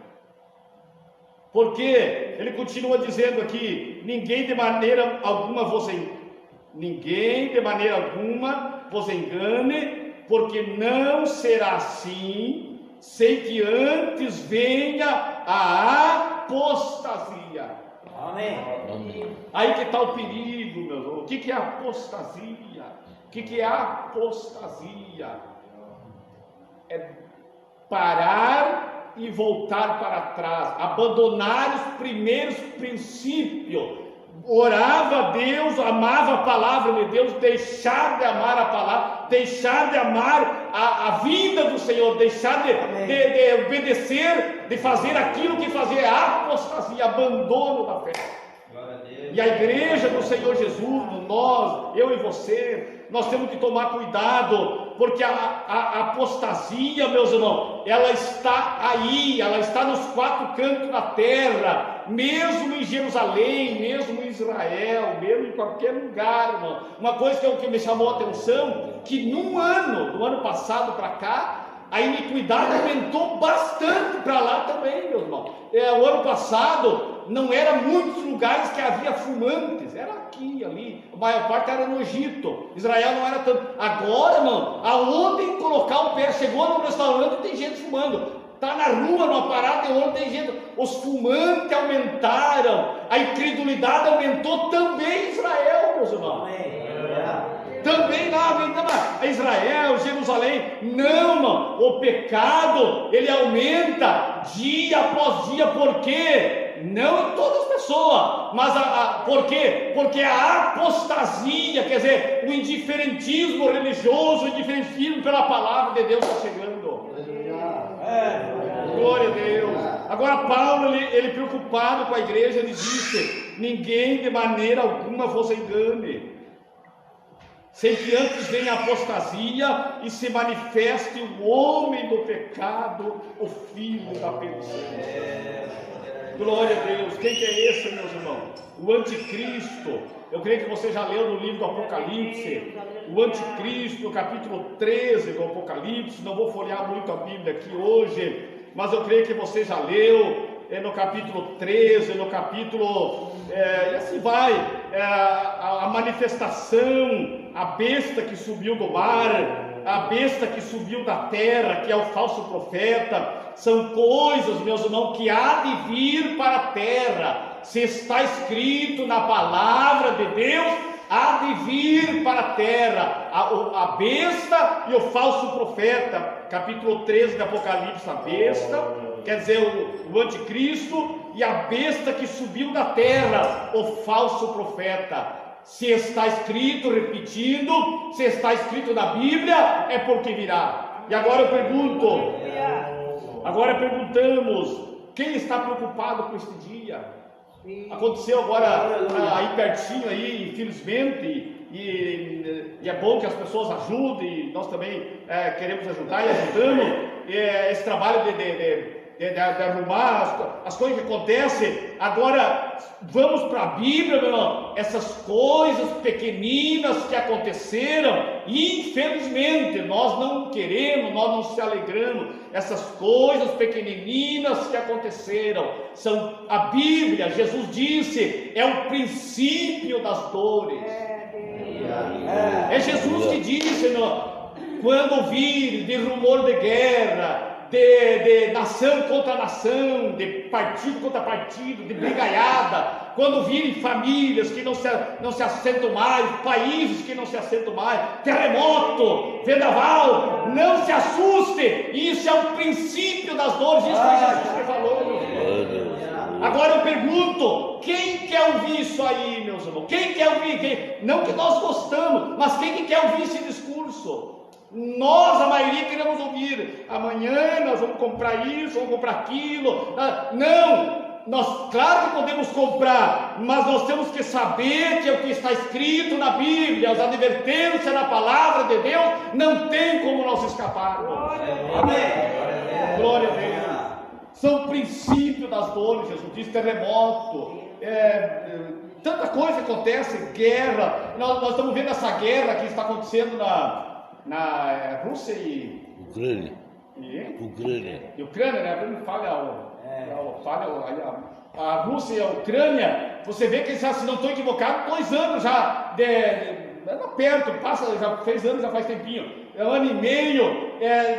Porque ele continua dizendo aqui: ninguém de maneira alguma vos engane, porque não será assim, sem que antes venha a apostasia. Amém. Aí que está o perigo, meu irmão. O que é apostasia? O que é apostasia? É parar e voltar para trás, abandonar os primeiros princípios. Orava a Deus, amava a palavra de Deus, deixar de amar a palavra, deixar de amar a vinda do Senhor, deixar de obedecer, de fazer aquilo que fazia, apostasia, abandono da fé. E a igreja do Senhor Jesus, nós, eu e você, nós temos que tomar cuidado, porque a apostasia, meus irmãos, ela está aí, ela está nos quatro cantos da terra, mesmo em Jerusalém, mesmo em Israel, mesmo em qualquer lugar, irmão. Uma coisa que me chamou a atenção, que do ano passado para cá, a iniquidade aumentou bastante para lá também, meu irmão. O ano passado não era muitos lugares que havia fumantes, era aqui, ali, a maior parte era no Egito. Israel não era tanto. Agora, irmão, aonde colocar o pé, chegou no restaurante, tem gente fumando. Está na rua, numa parada de ônibus, tem gente. Os fumantes aumentaram, a incredulidade aumentou também em Israel, meus irmãos. Também lá, Israel, Jerusalém. Não, irmão, o pecado, ele aumenta dia após dia. Por quê? Não em todas as pessoa, mas por quê? Porque a apostasia, quer dizer, o indiferentismo religioso, o indiferentismo pela palavra de Deus está chegando. Glória a Deus. Agora Paulo, ele preocupado com a igreja, ele disse: ninguém de maneira alguma vos engane, sem que antes venha a apostasia e se manifeste o homem do pecado, o filho da perdição. Glória a Deus. Quem que é esse, meus irmãos? O anticristo. Eu creio que você já leu no livro do Apocalipse. O anticristo, no capítulo 13 do Apocalipse. Não vou folhear muito a Bíblia aqui hoje, mas eu creio que você já leu no capítulo 13, no capítulo, e assim vai, a manifestação, a besta que subiu do mar, a besta que subiu da terra, que é o falso profeta. São coisas, meus irmãos, que há de vir para a terra. Se está escrito na palavra de Deus, há de vir para a terra a besta e o falso profeta. Capítulo 13 do Apocalipse, a besta, quer dizer, o anticristo, e a besta que subiu da terra, o falso profeta. Se está escrito, repetindo, se está escrito na Bíblia, é porque virá. E agora eu pergunto, agora perguntamos, quem está preocupado com este dia? Aconteceu agora aí pertinho aí, infelizmente, e é bom que as pessoas ajudem, nós também queremos ajudar e ajudamos, esse trabalho de arrumar as coisas que acontecem. Agora vamos para a Bíblia, meu irmão. Essas coisas pequeninas que aconteceram, infelizmente nós não queremos, nós não se alegramos. Essas coisas pequeninas que aconteceram são, a Bíblia, Jesus disse, é o princípio das dores. É Jesus que disse, meu irmão, quando ouvir de rumor de guerra, de nação contra nação, de partido contra partido, de brigaiada, quando virem famílias que não se assentam mais, países que não se assentam mais, terremoto, vendaval, não se assuste, isso é o princípio das dores, isso foi Jesus que falou. Agora eu pergunto, quem quer ouvir isso aí, meus irmãos? Quem quer ouvir? Não que nós gostamos, mas quem que quer ouvir esse discurso? Nós, a maioria, queremos ouvir: amanhã nós vamos comprar isso, vamos comprar aquilo. Não, nós, claro que podemos comprar, mas nós temos que saber que é o que está escrito na Bíblia, as advertências na palavra de Deus, não tem como nós escaparmos. Amém. Glória a Deus. São princípios das dores, Jesus diz, terremoto, tanta coisa acontece, guerra. Nós estamos vendo essa guerra que está acontecendo na Rússia e Ucrânia. Ucrânia, né? Não a Rússia e a Ucrânia. Você vê que já, se não estou equivocado, 2 anos já perto, já fez anos, já faz tempinho. É 1 ano e meio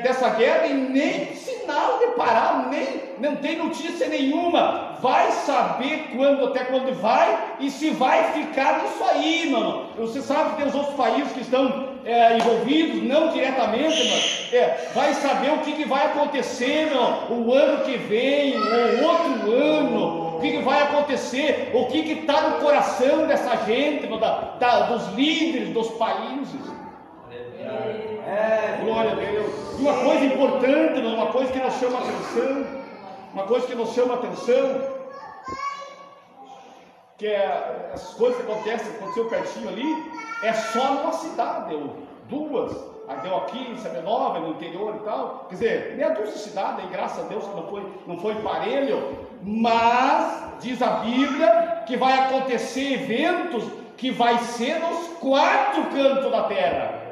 dessa guerra e nem sinal de parar, não tem notícia nenhuma. Vai saber até quando vai e se vai ficar nisso aí, mano. Você sabe que tem os outros países que estão envolvidos, não diretamente, mas vai saber o que vai acontecer, mano, o ano que vem, o outro ano. O que vai acontecer, o que está no coração dessa gente, dos líderes dos países. Glória a Deus. E uma coisa importante, uma coisa que nos chama atenção, que as coisas que aconteceu pertinho ali, é só numa cidade, ou 2. Deu aqui em Semenova, no interior e tal, quer dizer, meia dúzia de cidades, aí, graças a Deus que não foi parelho, mas diz a Bíblia que vai acontecer eventos que vai ser nos 4 cantos da terra.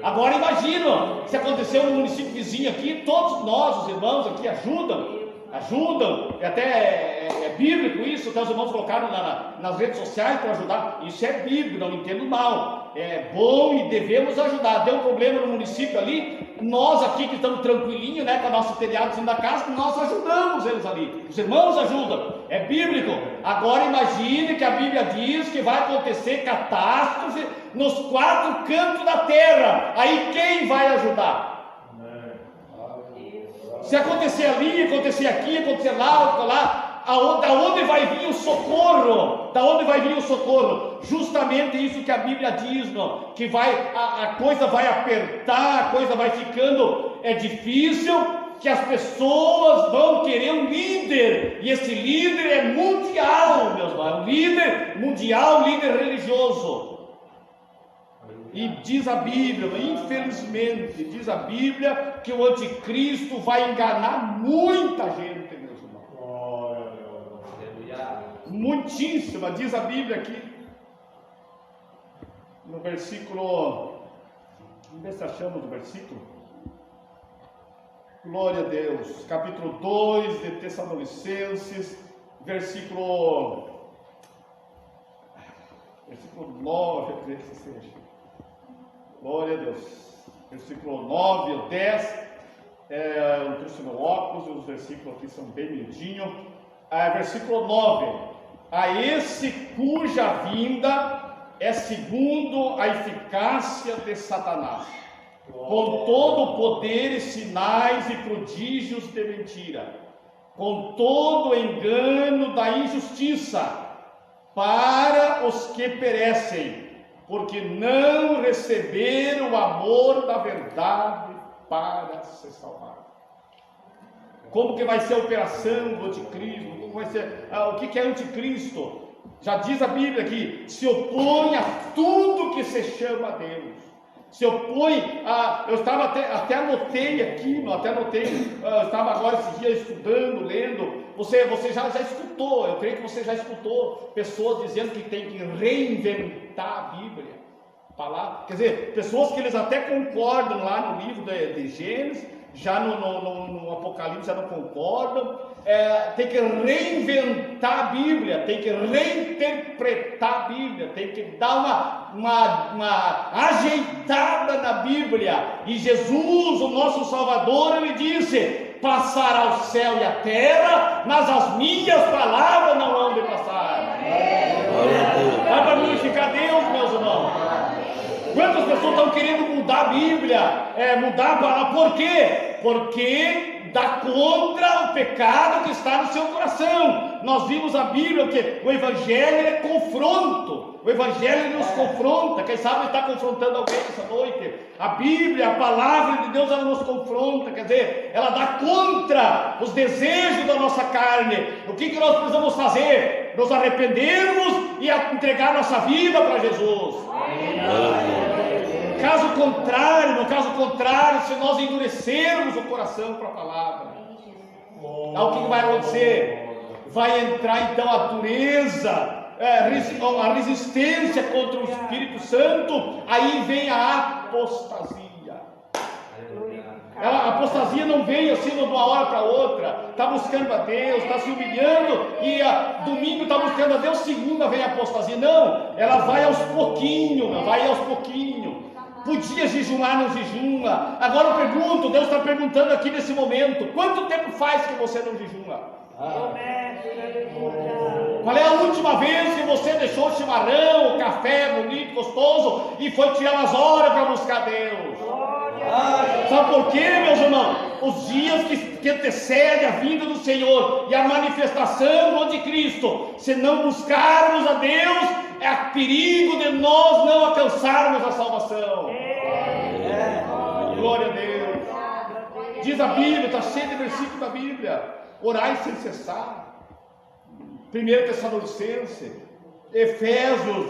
Agora imagina, se aconteceu no município vizinho aqui, todos nós, os irmãos aqui, ajudam, e até é bíblico isso, até os irmãos colocaram nas redes sociais para ajudar. Isso é bíblico, não entendo mal, é bom e devemos ajudar. Deu um problema no município ali, nós aqui que estamos tranquilinhos, né, com a nossa telhado em cima da casa, nós ajudamos eles ali, os irmãos ajudam, é bíblico. Agora imagine que a Bíblia diz que vai acontecer catástrofe nos 4 cantos da terra, aí quem vai ajudar? Se acontecer ali, acontecer aqui, acontecer lá, Da onde vai vir o socorro? Da onde vai vir o socorro? Justamente isso que a Bíblia diz, não? Que a coisa vai apertar, a coisa vai ficando difícil, que as pessoas vão querer um líder, e esse líder é mundial, meus irmãos, líder mundial, líder religioso. E diz a Bíblia, infelizmente, diz a Bíblia que o anticristo vai enganar muita gente, meus irmãos. Muitíssima, diz a Bíblia aqui, no versículo, vamos ver se achamos o versículo. Glória a Deus, capítulo 2 de Tessalonicenses, versículo 9, eu creio que seja. Glória a Deus. Versículo 9 ou 10. Eu trouxe meu óculos, e os versículos aqui são bem miudinhos. Versículo 9. A esse cuja vinda é segundo a eficácia de Satanás, com todo o poder e sinais e prodígios de mentira, com todo o engano da injustiça, para os que perecem, porque não receberam o amor da verdade para se salvar. Como que vai ser a operação do anticristo? Como vai ser, o que é anticristo? Já diz a Bíblia que se opõe a tudo que se chama Deus. Se opõe a... Eu estava até anotei aqui, eu estava agora esse dia estudando, lendo. Você já escutou, eu creio que você já escutou pessoas dizendo que tem que reinventar a Bíblia. Quer dizer, pessoas que eles até concordam lá no livro de Gênesis, já no Apocalipse já não concordam. Tem que reinventar a Bíblia, tem que reinterpretar a Bíblia, tem que dar uma ajeitada na Bíblia. E Jesus, o nosso Salvador, ele disse: passará o céu e a terra, mas as minhas palavras não vão de passar. Vai para glorificar Deus, meus irmãos. Quantas pessoas estão querendo mudar a Bíblia, mudar a palavra? Por quê? Porque dá contra o pecado que está no seu coração. Nós vimos a Bíblia, que o Evangelho é confronto. O Evangelho nos confronta. Quem sabe está confrontando alguém essa noite. A Bíblia, a palavra de Deus, ela nos confronta. Quer dizer, ela dá contra os desejos da nossa carne. O que nós precisamos fazer? Nos arrependermos e entregar nossa vida para Jesus. No caso contrário, se nós endurecermos o coração para a palavra, o que vai acontecer? Vai entrar então a dureza, a resistência contra o Espírito Santo. Aí vem a apostasia. A apostasia não vem assim de uma hora para outra. Está buscando a Deus, está se humilhando, e domingo está buscando a Deus, segunda vem a apostasia. Não, ela vai aos pouquinhos. Podia jejuar, não jejuma. Agora eu pergunto, Deus está perguntando aqui nesse momento: quanto tempo faz que você não jejuma? Qual é a última vez que você deixou o chimarrão, o café bonito, gostoso, e foi tirar umas horas para buscar Deus? Sabe por quê, meus irmãos? Os dias que antecedem a vinda do Senhor e a manifestação do anticristo, se não buscarmos a Deus, é perigo de nós não alcançarmos a salvação. Glória a Deus. Diz a Bíblia, está cheio de versículos da Bíblia: orai sem cessar. 1 Tessalonicenses, Efésios,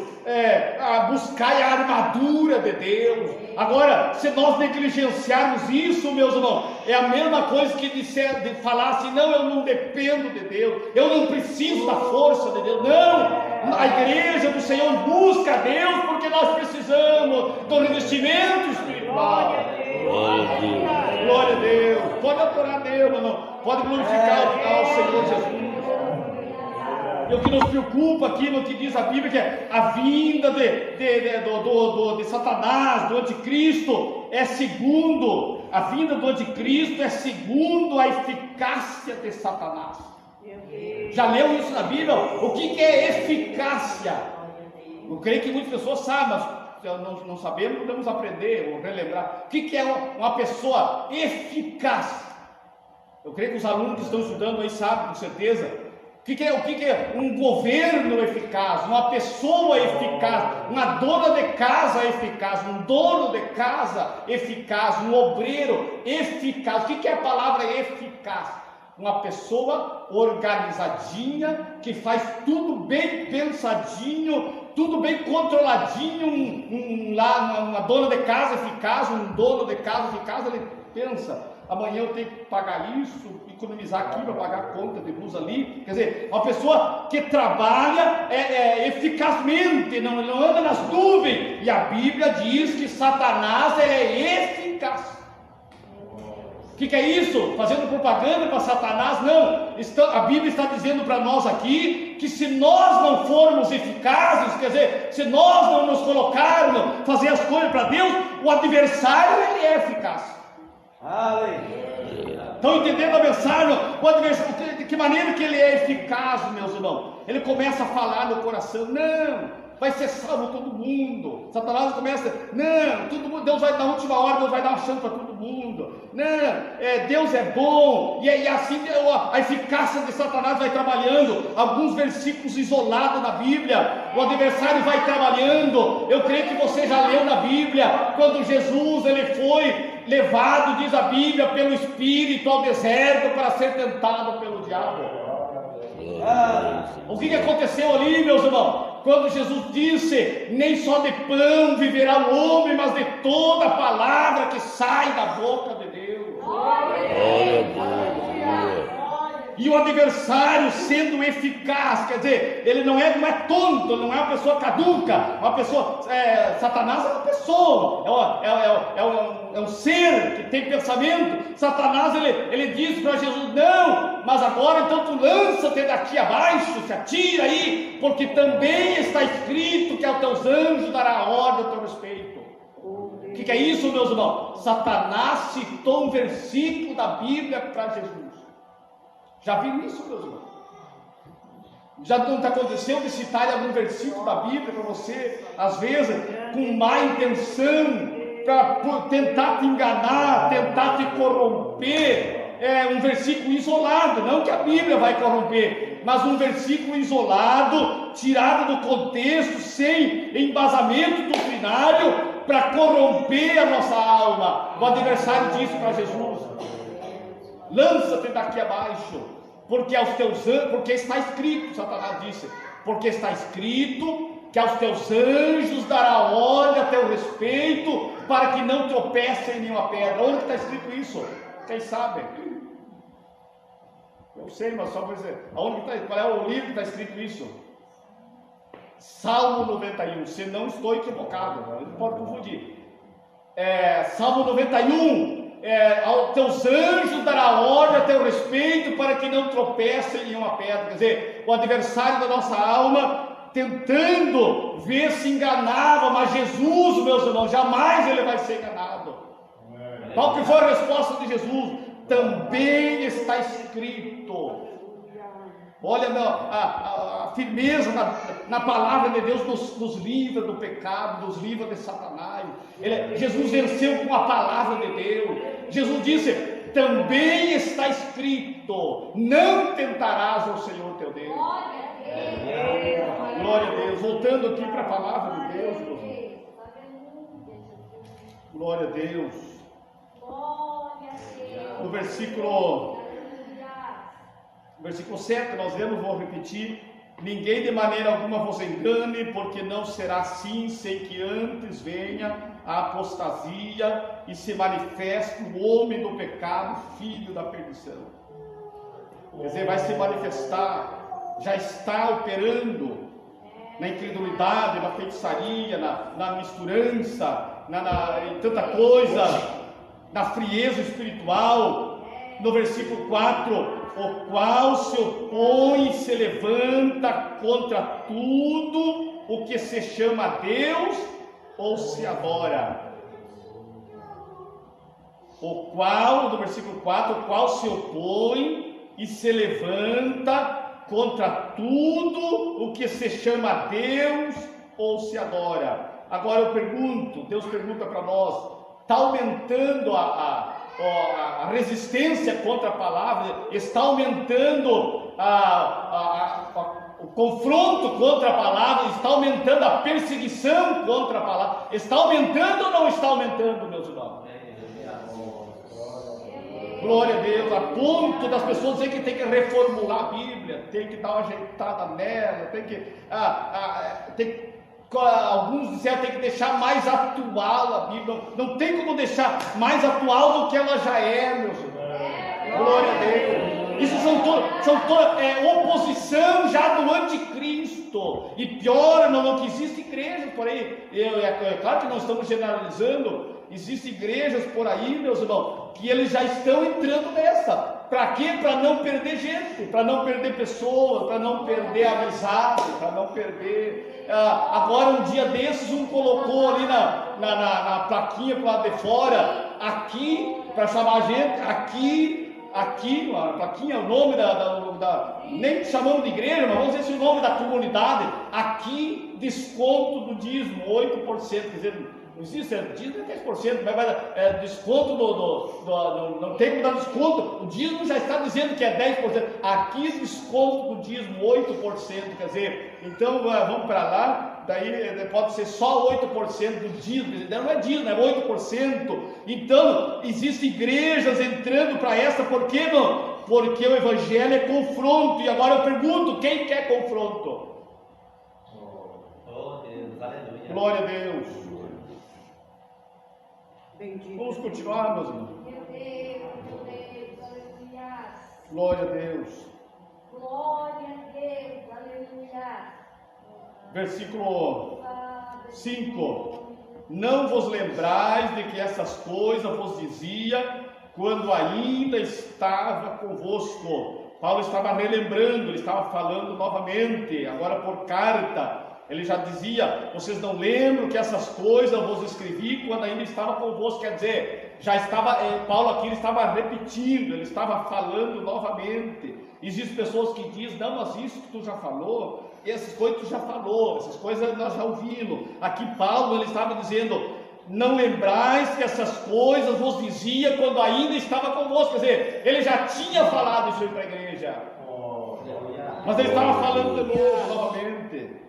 buscai a armadura de Deus. Agora, se nós negligenciarmos isso, meus irmãos, é a mesma coisa que de falar assim: não, eu não dependo de Deus, eu não preciso da força de Deus. Não, a igreja do Senhor busca a Deus porque nós precisamos do revestimento espiritual. Glória a Deus. Pode adorar a Deus, irmão. Pode glorificar ao Senhor Jesus. E o que nos preocupa aqui no que diz a Bíblia, que é a vinda de Satanás, do anticristo, a vinda do anticristo é segundo a eficácia de Satanás. Já leu isso na Bíblia? O que é eficácia? Eu creio que muitas pessoas sabem, mas não sabemos, podemos aprender ou relembrar. O que é uma pessoa eficaz? Eu creio que os alunos que estão estudando aí sabem, com certeza. O que é um governo eficaz, uma pessoa eficaz, uma dona de casa eficaz, um dono de casa eficaz, um obreiro eficaz? O que é a palavra eficaz? Uma pessoa organizadinha, que faz tudo bem pensadinho, tudo bem controladinho. Uma dona de casa eficaz, um dono de casa eficaz, ele pensa: amanhã eu tenho que pagar isso, economizar aqui para pagar a conta de luz ali. Quer dizer, uma pessoa que trabalha eficazmente, não anda nas nuvens. E a Bíblia diz que Satanás é eficaz. O que é isso? Fazendo propaganda para Satanás? Não. A Bíblia está dizendo para nós aqui que se nós não formos eficazes, quer dizer, se nós não nos colocarmos, fazer as coisas para Deus, o adversário ele é eficaz. Estão entendendo a mensagem? O adversário, de que maneira que ele é eficaz, meus irmãos? Ele começa a falar no coração: não, vai ser salvo todo mundo. Satanás começa: não, todo mundo, Deus vai, na última hora, Deus vai dar uma chance para todo mundo. Não, Deus é bom. E assim a eficácia de Satanás vai trabalhando. Alguns versículos isolados na Bíblia, o adversário vai trabalhando. Eu creio que você já leu na Bíblia, quando Jesus ele foi levado, diz a Bíblia, pelo Espírito ao deserto para ser tentado pelo diabo. O que aconteceu ali, meus irmãos? Quando Jesus disse: nem só de pão viverá o homem, mas de toda a palavra que sai da boca de Deus. E o adversário sendo eficaz, quer dizer, ele não é tonto, não é uma pessoa caduca, uma pessoa, Satanás é uma pessoa, é um ser que tem pensamento. Satanás ele diz para Jesus: não, mas agora então tu lança-te daqui abaixo, se atira aí, porque também está escrito que aos teus anjos dará ordem ao teu respeito. O que é isso, meus irmãos? Satanás citou um versículo da Bíblia para Jesus. Já viram isso, meus irmãos? Já não está acontecendo de citar algum versículo da Bíblia para você, às vezes, com má intenção, para tentar te enganar, tentar te corromper? Um versículo isolado, não que a Bíblia vai corromper, mas um versículo isolado, tirado do contexto, sem embasamento doutrinário, para corromper a nossa alma. O adversário disse para Jesus: lança-te daqui abaixo, porque está escrito, Satanás disse, porque está escrito que aos teus anjos dará ordem a teu respeito, para que não tropece em nenhuma pedra. Onde está escrito isso? Quem sabe? Eu sei, mas só para dizer, qual é o livro que está escrito isso? Salmo 91, se não estou equivocado, não pode confundir. Salmo 91, aos teus anjos dará ordem a teu respeito, para que não tropece em uma pedra. Quer dizer, o adversário da nossa alma, tentando ver se enganava, mas Jesus, meus irmãos, jamais ele vai ser enganado. Qual que foi a resposta de Jesus? Também está escrito. Olha a firmeza na palavra de Deus, nos livra do pecado, nos livra de Satanás. Jesus venceu com a palavra de Deus. Jesus disse: também está escrito: não tentarás ao Senhor teu Deus. Glória a Deus. Voltando aqui para a palavra de Deus, meus irmãos. Glória a Deus. No versículo 7, nós lemos, vou repetir: ninguém de maneira alguma vos engane, porque não será assim, sem que antes venha a apostasia e se manifeste o homem do pecado, filho da perdição. Quer dizer, vai se manifestar, já está operando na incredulidade, na feitiçaria, na misturança, em tanta coisa, na frieza espiritual. No versículo 4: o qual se opõe e se levanta contra tudo o que se chama Deus ou se adora. O qual, no versículo 4, o qual se opõe e se levanta contra tudo o que se chama Deus ou se adora. Agora eu pergunto, Deus pergunta para nós: está aumentando a a resistência contra a palavra, está aumentando o confronto contra a palavra, está aumentando a perseguição contra a palavra. Está aumentando ou não está aumentando, meus irmãos? Glória a Deus, a ponto das pessoas dizer que tem que reformular a Bíblia, tem que dar uma ajeitada nela, alguns disseram que tem que deixar mais atual a Bíblia. Não tem como deixar mais atual do que ela já é, meus irmãos. Glória a Deus. Isso são oposição já do anticristo. E pior, irmão, que existem igrejas por aí. É claro que nós estamos generalizando. Existem igrejas por aí, meus irmãos, que eles já estão entrando nessa. Para quê? Para não perder gente, para não perder pessoas, para não perder amizade, para não perder. Agora, um dia desses, um colocou ali na plaquinha para lado de fora, aqui, para chamar a gente, aqui, a plaquinha, o nome nem chamamos de igreja, mas vamos dizer assim, o nome da comunidade, aqui, desconto do dízimo, 8%, quer dizer, não existe, dízimo é 10%, mas desconto não tem como dar desconto, o dízimo já está dizendo que é 10%, aqui desconto do dízimo, 8%, quer dizer, então vamos para lá, daí pode ser só 8% do dízimo, não é dízimo, é 8%, então existem igrejas entrando para essa, por quê, não? Porque o evangelho é confronto, e agora eu pergunto, quem quer confronto? Oh Deus, aleluia. Glória a Deus. Bendito. Vamos continuar, meus irmãos. Meu Deus, aleluia. Glória a Deus. Glória a Deus, aleluia. Versículo 5. Não vos lembrais de que essas coisas vos dizia quando ainda estava convosco. Paulo estava relembrando, ele estava falando novamente, agora por carta. Ele já dizia, vocês não lembram que essas coisas eu vos escrevi quando ainda estava convosco, quer dizer, já estava, Paulo aqui ele estava repetindo, ele estava falando novamente. Existem pessoas que dizem, não, mas isso que tu já falou, essas coisas tu já falou, essas coisas nós já ouvimos. Aqui Paulo ele estava dizendo, não lembrais que essas coisas vos dizia quando ainda estava convosco, quer dizer, ele já tinha falado isso aí para a igreja, mas ele estava falando de novo, novamente.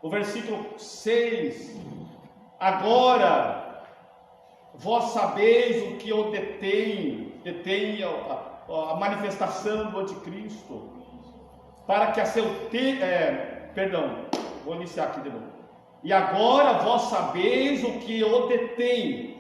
O versículo 6, agora vós sabeis o que eu detém a manifestação do anticristo, para que a seu vou iniciar aqui de novo. E agora vós sabeis o que eu detém,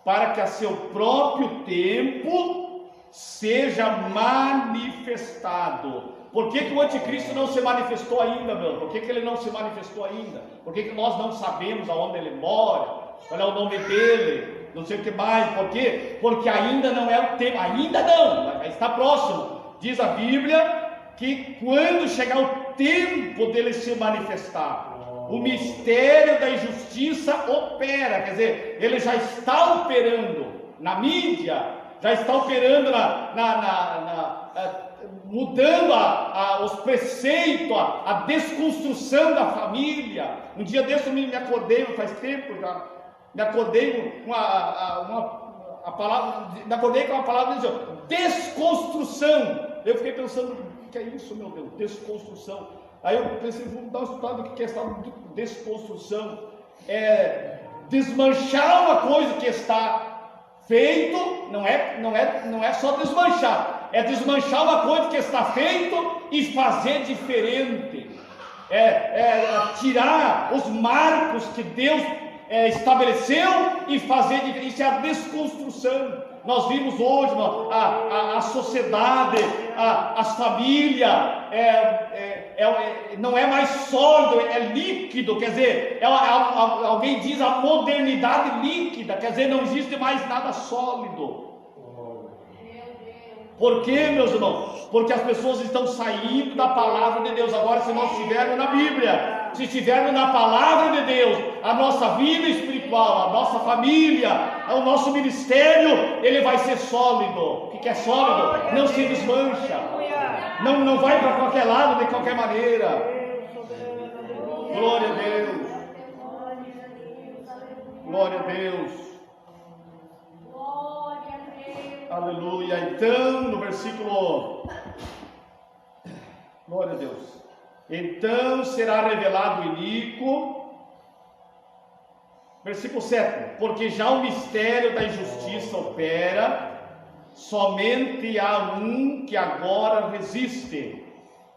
para que a seu próprio tempo seja manifestado. Por que o anticristo não se manifestou ainda, meu? Por que ele não se manifestou ainda? Por que nós não sabemos aonde ele mora? Qual é o nome dele? Não sei o que mais. Por quê? Porque ainda não é o tempo. Ainda não, mas está próximo. Diz a Bíblia que quando chegar o tempo dele se manifestar, o mistério da injustiça opera. Quer dizer, ele já está operando na mídia, já está operando mudando os preceitos, a desconstrução da família. Um dia desse eu me acordei, faz tempo já, me acordei com a palavra, me acordei com a palavra de desconstrução. Eu fiquei pensando, o que é isso, meu Deus? Desconstrução. Aí eu pensei, vamos dar um estudado do que é essa desconstrução. É desmanchar uma coisa que está feito, não é só desmanchar. É desmanchar uma coisa que está feito e fazer diferente. Tirar os marcos que Deus estabeleceu e fazer diferente. Isso é a desconstrução. Nós vimos hoje a sociedade, as famílias, não é mais sólido, é líquido. Quer dizer, alguém diz a modernidade líquida, quer dizer, não existe mais nada sólido. Por quê, meus irmãos? Porque as pessoas estão saindo da palavra de Deus. Agora, se nós estivermos na Bíblia, se estivermos na palavra de Deus, a nossa vida espiritual, a nossa família, o nosso ministério, ele vai ser sólido. O que é sólido? Não se desmancha. Não vai para qualquer lado, de qualquer maneira. Glória a Deus. Glória a Deus. Glória Aleluia. Então, no versículo... Glória a Deus. Então será revelado o iníquo. Versículo 7. Porque já o mistério da injustiça opera, somente há um que agora resiste,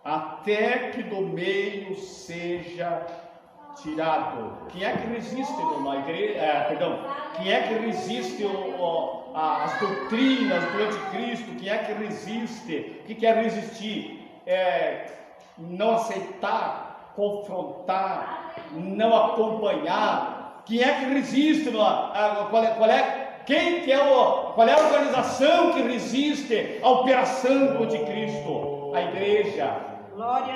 até que do meio seja tirado. Quem é que resiste, irmão? Quem é que resiste as doutrinas do anticristo? Quem é que resiste? O que quer resistir? Não aceitar, confrontar, não acompanhar. Quem é que resiste? Qual é a organização que resiste à operação do anticristo? A igreja.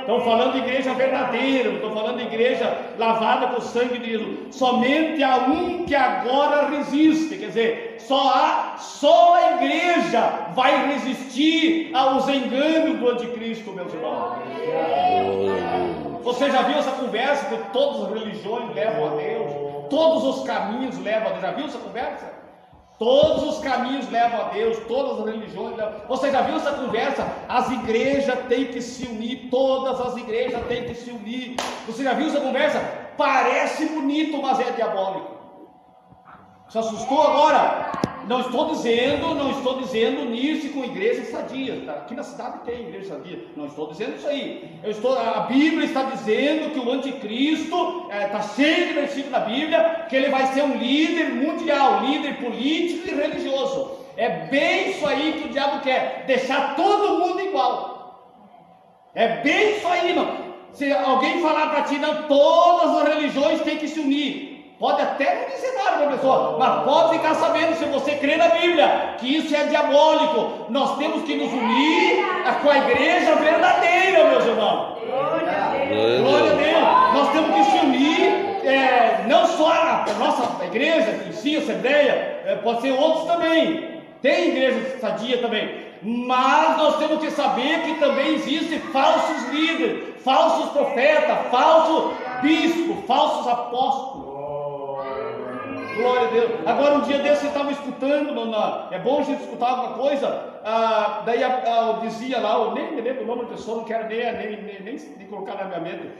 Estão falando de igreja verdadeira, não estou falando de igreja lavada com o sangue de Jesus. Somente há um que agora resiste, quer dizer, só a igreja vai resistir aos enganos do anticristo, meus irmãos. Você já viu essa conversa que todas as religiões levam a Deus? Todos os caminhos levam a Deus. Já viu essa conversa? Todos os caminhos levam a Deus, todas as religiões levam. Você já viu essa conversa? As igrejas têm que se unir, todas as igrejas têm que se unir. Você já viu essa conversa? Parece bonito, mas é diabólico. Se assustou agora? Não estou dizendo nisso com igrejas sadias. Aqui na cidade tem igreja sadia. Não estou dizendo isso aí. A Bíblia está dizendo que o anticristo, está cheio de versículos na Bíblia, que ele vai ser um líder mundial, líder político e religioso. É bem isso aí que o diabo quer, deixar todo mundo igual. É bem isso aí, irmão. Se alguém falar para ti, não, todas as religiões têm que se unir. Pode até não dizer nada para a pessoa, mas pode ficar sabendo, se você crê na Bíblia, que isso é diabólico. Nós temos que nos unir com a igreja verdadeira, meus irmãos. Glória a Deus. Nós temos que se unir, não só a nossa igreja em si, a Assembleia, pode ser outros também. Tem igreja sadia também. Mas nós temos que saber que também existem falsos líderes, falsos profetas, falsos bispos, falsos apóstolos. Glória a Deus. Agora um dia desse eu estava escutando, é bom a gente escutar alguma coisa. Daí eu dizia lá, eu nem me lembro o nome da pessoa, não quero nem colocar na minha mente.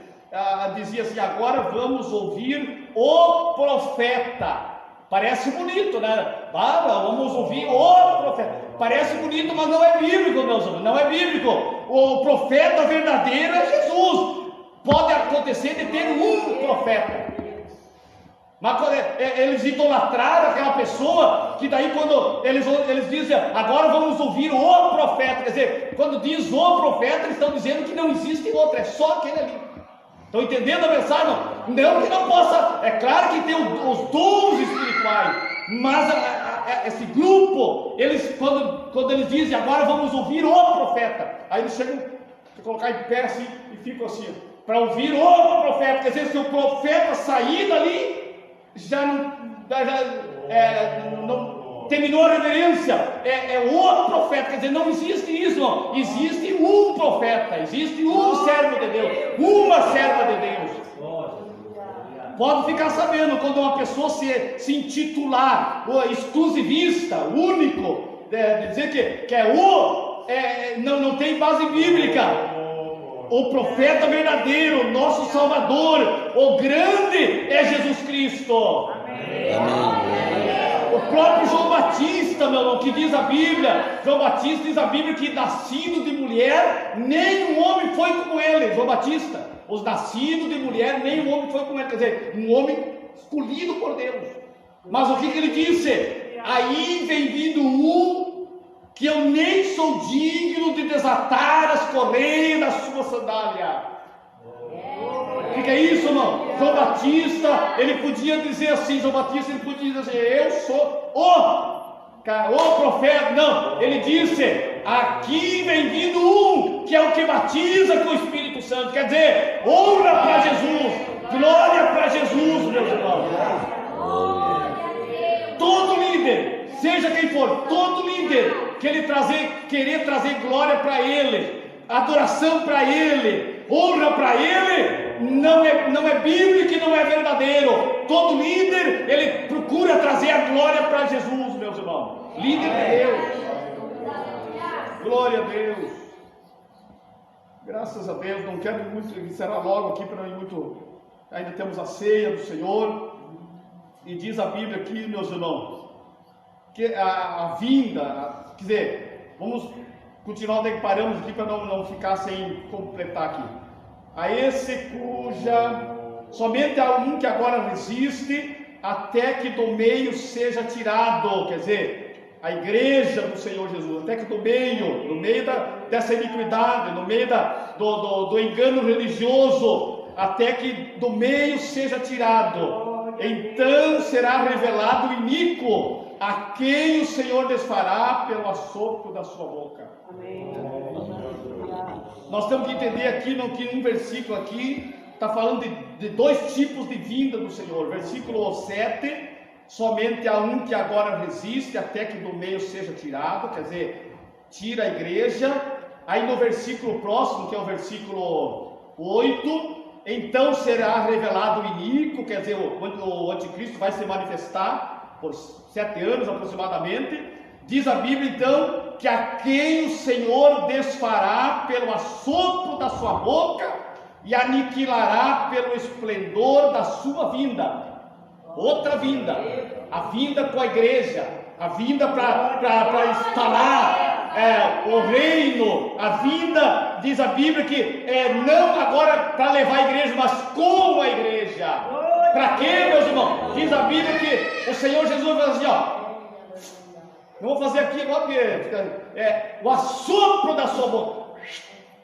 Dizia assim: agora vamos ouvir o profeta. Parece bonito, né? Vamos ouvir o profeta. Parece bonito, mas não é bíblico, meus amigos. Não é bíblico. O profeta verdadeiro é Jesus. Pode acontecer de ter um profeta. Mas eles idolatraram aquela pessoa, que daí quando eles dizem, agora vamos ouvir o profeta, quer dizer, quando diz o profeta, eles estão dizendo que não existe outro, é só aquele ali. Estão entendendo a mensagem? Não que não possa, é claro que tem os dons espirituais, mas esse grupo, eles quando eles dizem, agora vamos ouvir o profeta, aí eles chegam a colocar em pé assim, e ficam assim, para ouvir o profeta, quer dizer, se o profeta sair dali, já não terminou a reverência, é o profeta, quer dizer, não existe isso, não. Existe um profeta, existe um servo de Deus, uma serva de Deus. Pode ficar sabendo, quando uma pessoa se intitular exclusivista, único, dizer que não tem base bíblica. O profeta verdadeiro, nosso Salvador, o grande é Jesus Cristo. Amém. O próprio João Batista, meu irmão, que diz a Bíblia, João Batista diz a Bíblia que nascido de mulher, nenhum homem foi como ele. João Batista, os nascidos de mulher, nenhum homem foi como ele, quer dizer, um homem escolhido por Deus. Mas o que ele disse? Aí vem vindo um que eu nem sou digno de desatar as correias da sua sandália. O que é isso, irmão? João Batista, ele podia dizer assim, eu sou o profeta. Não, ele disse, aqui vem vindo um, que é o que batiza com o Espírito Santo. Quer dizer, honra para Jesus, glória para Jesus, meus irmãos. Todo líder, seja quem for, todo líder que ele querer trazer glória para ele, adoração para ele, honra para ele, não é bíblico e não é verdadeiro. Todo líder, ele procura trazer a glória para Jesus, meus irmãos. Líder de Deus. Glória a Deus. Graças a Deus. Não quero muito encerrar logo aqui para não ir muito. Ainda temos a ceia do Senhor. E diz a Bíblia aqui, meus irmãos, que a vinda, quer dizer, vamos continuar onde paramos aqui para não ficar sem completar aqui. A esse cuja somente há um que agora resiste, até que do meio seja tirado, quer dizer, a igreja do Senhor Jesus, até que do meio dessa iniquidade, no meio do engano religioso, até que do meio seja tirado, então será revelado o iníquo, a quem o Senhor desfará pelo assopro da sua boca. Amém. Nós temos que entender aqui, que um versículo aqui está falando de dois tipos de vinda do Senhor. Versículo 7, somente há um que agora resiste, até que do meio seja tirado, quer dizer, tira a igreja. Aí no versículo próximo, que é o versículo 8, então será revelado o iníquo, quer dizer, o anticristo vai se manifestar por 7 anos aproximadamente. Diz a Bíblia então que a quem o Senhor desfará pelo assopro da sua boca e aniquilará pelo esplendor da sua vinda. Outra vinda, a vinda com a igreja, a vinda para instalar o reino, a vinda, diz a Bíblia que não agora para levar a igreja, mas com a igreja. Para quê, meus irmãos? Diz a Bíblia que o Senhor Jesus vai assim, eu vou fazer aqui agora porque o assopro da sua boca.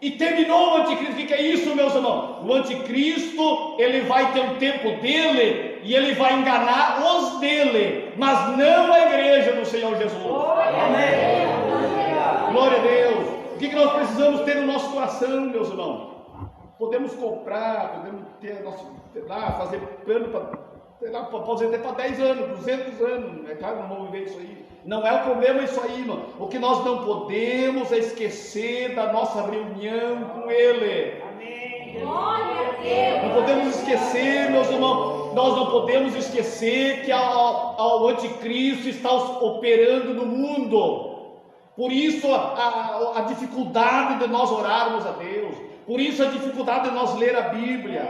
E terminou o anticristo. O que é isso, meus irmãos? O anticristo, ele vai ter o tempo dele e ele vai enganar os dele, mas não a igreja do Senhor Jesus. Amém. Glória a Deus. O que nós precisamos ter no nosso coração, meus irmãos? Podemos comprar, podemos ter fazer plano para aposentar para 10 anos, 200 anos. É claro, não vamos viver isso aí. Não é o problema isso aí, irmão. O que nós não podemos é esquecer da nossa reunião com Ele. Amém. Glória a Deus. Não podemos esquecer, meus irmãos. Nós não podemos esquecer que o anticristo está operando no mundo. Por isso a dificuldade de nós orarmos a Deus. Por isso a dificuldade de nós ler a Bíblia.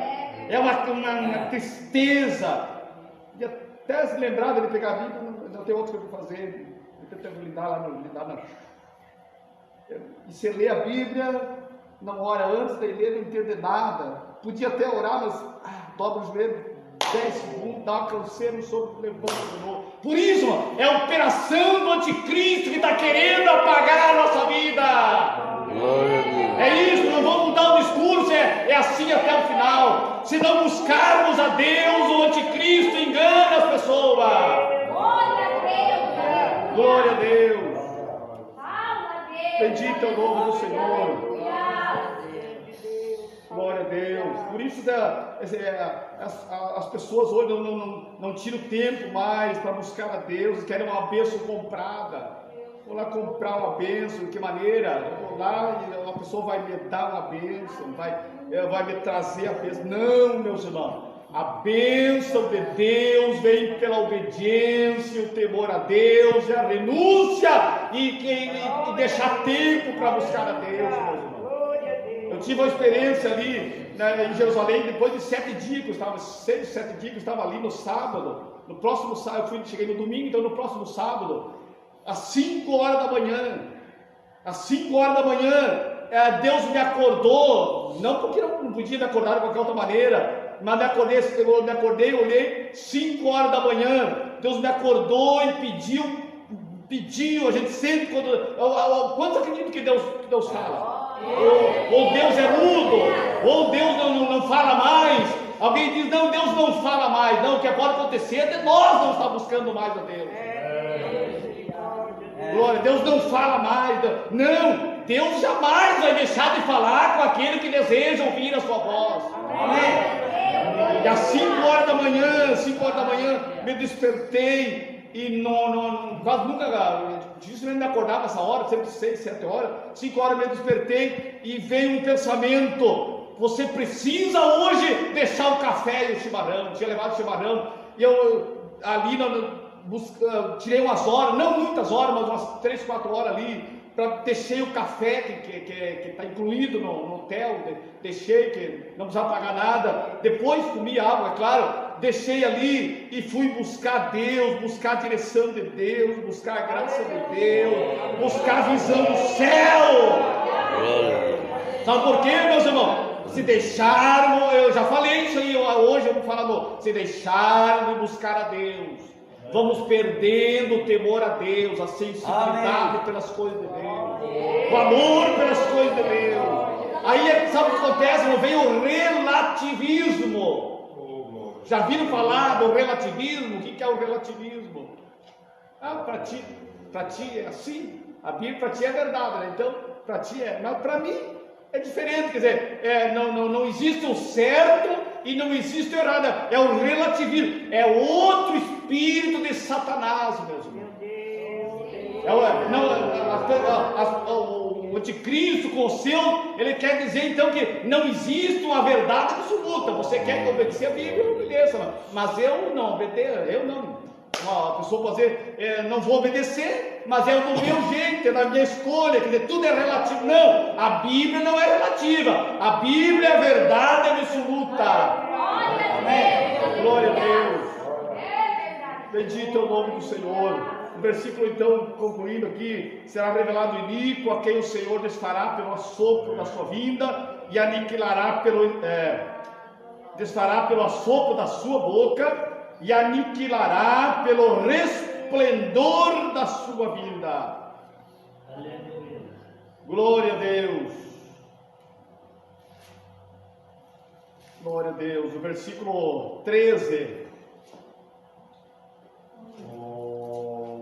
É uma tristeza. E até se lembrar dele pegar a Bíblia, não tem outro que eu vou fazer. Eu tenho que lidar lá E você lê a Bíblia, não ora antes de ler, não entende nada. Podia até orar, mas dobra o joelho 10 segundos, dá uma canseira, levanta de novo. Por isso, é a operação do anticristo que está querendo apagar a nossa vida. É isso, não vamos mudar o discurso, é assim até o final. Se não buscarmos a Deus, o anticristo engana as pessoas. Glória a Deus. Glória a Deus. Fala a Deus. Bendito é o nome do Senhor. Aleluia. Glória a Deus. Por isso as pessoas hoje não tiram tempo mais para buscar a Deus, querem uma bênção comprada. Vou lá comprar uma bênção, de que maneira? Eu vou lá e a pessoa vai me dar uma bênção, vai me trazer a bênção. Não, meus irmãos, a bênção de Deus vem pela obediência, o temor a Deus, a renúncia e deixar tempo para buscar a Deus, meus irmãos. Eu tive uma experiência ali em Jerusalém, depois de 7 dias, que eu estava, 6, 7 dias que eu estava ali no sábado. No próximo sábado, eu cheguei no domingo, então no próximo sábado, às 5 horas da manhã, Deus me acordou, não porque eu não podia me acordar de qualquer outra maneira, mas me acordei, olhei, 5 horas da manhã, Deus me acordou e pediu, a gente sempre, quantos acreditam que Deus fala? Ou Deus é mudo, ou Deus não fala mais. Alguém diz, não, Deus não fala mais. Não, o que pode acontecer é de nós não estar buscando mais a Deus. Glória, Deus não fala mais. Não, Deus jamais vai deixar de falar com aquele que deseja ouvir a sua voz. Amém. E às 5 horas da manhã, me despertei e quase nunca, dificilmente me acordava essa hora, sempre 6, 7 horas. 5 horas me despertei e veio um pensamento: você precisa hoje deixar o café e o chimarrão. Tinha levado o chimarrão e eu ali tirei umas horas, não muitas horas, mas umas 3, 4 horas ali, deixei o café que está incluído no hotel, deixei que não precisava pagar nada, depois comi água, é claro, deixei ali e fui buscar Deus, buscar a direção de Deus, buscar a graça de Deus, buscar a visão do céu. Sabe por quê, meus irmãos? Se deixarmos, eu já falei isso aí hoje, eu vou falar, se deixarmos de buscar a Deus, vamos perdendo o temor a Deus, a sensibilidade pelas coisas de Deus, o amor pelas coisas de Deus. Aí sabe o que acontece? Não vem o relativismo. Já viram falar do relativismo? O que é o relativismo? Para ti é assim, a Bíblia para ti é verdade, né? Então para ti é, mas para mim é diferente, quer dizer, não existe o certo e não existe o errado, é o relativismo, é outro espírito de Satanás, meus irmãos. O anticristo com o seu, ele quer dizer então que não existe uma verdade absoluta. Você quer obedecer a Bíblia, obedeça, mas eu não obedeço, eu não. A pessoa pode dizer, não vou obedecer, mas é do meu jeito, é da minha escolha, quer dizer, tudo é relativo. Não, a Bíblia não é relativa, a Bíblia é a verdade absoluta. Amém. Glória a Deus. Bendito é o nome do Senhor. O versículo então, concluindo aqui, será revelado o iníquo, a quem o Senhor desfará pelo assopro da sua vinda e aniquilará desfará pelo assopro da sua boca e aniquilará pelo resplendor da sua vinda. Glória a Deus. Glória a Deus. O versículo 13.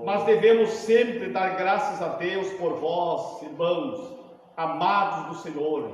Mas devemos sempre dar graças a Deus por vós, irmãos, amados do Senhor,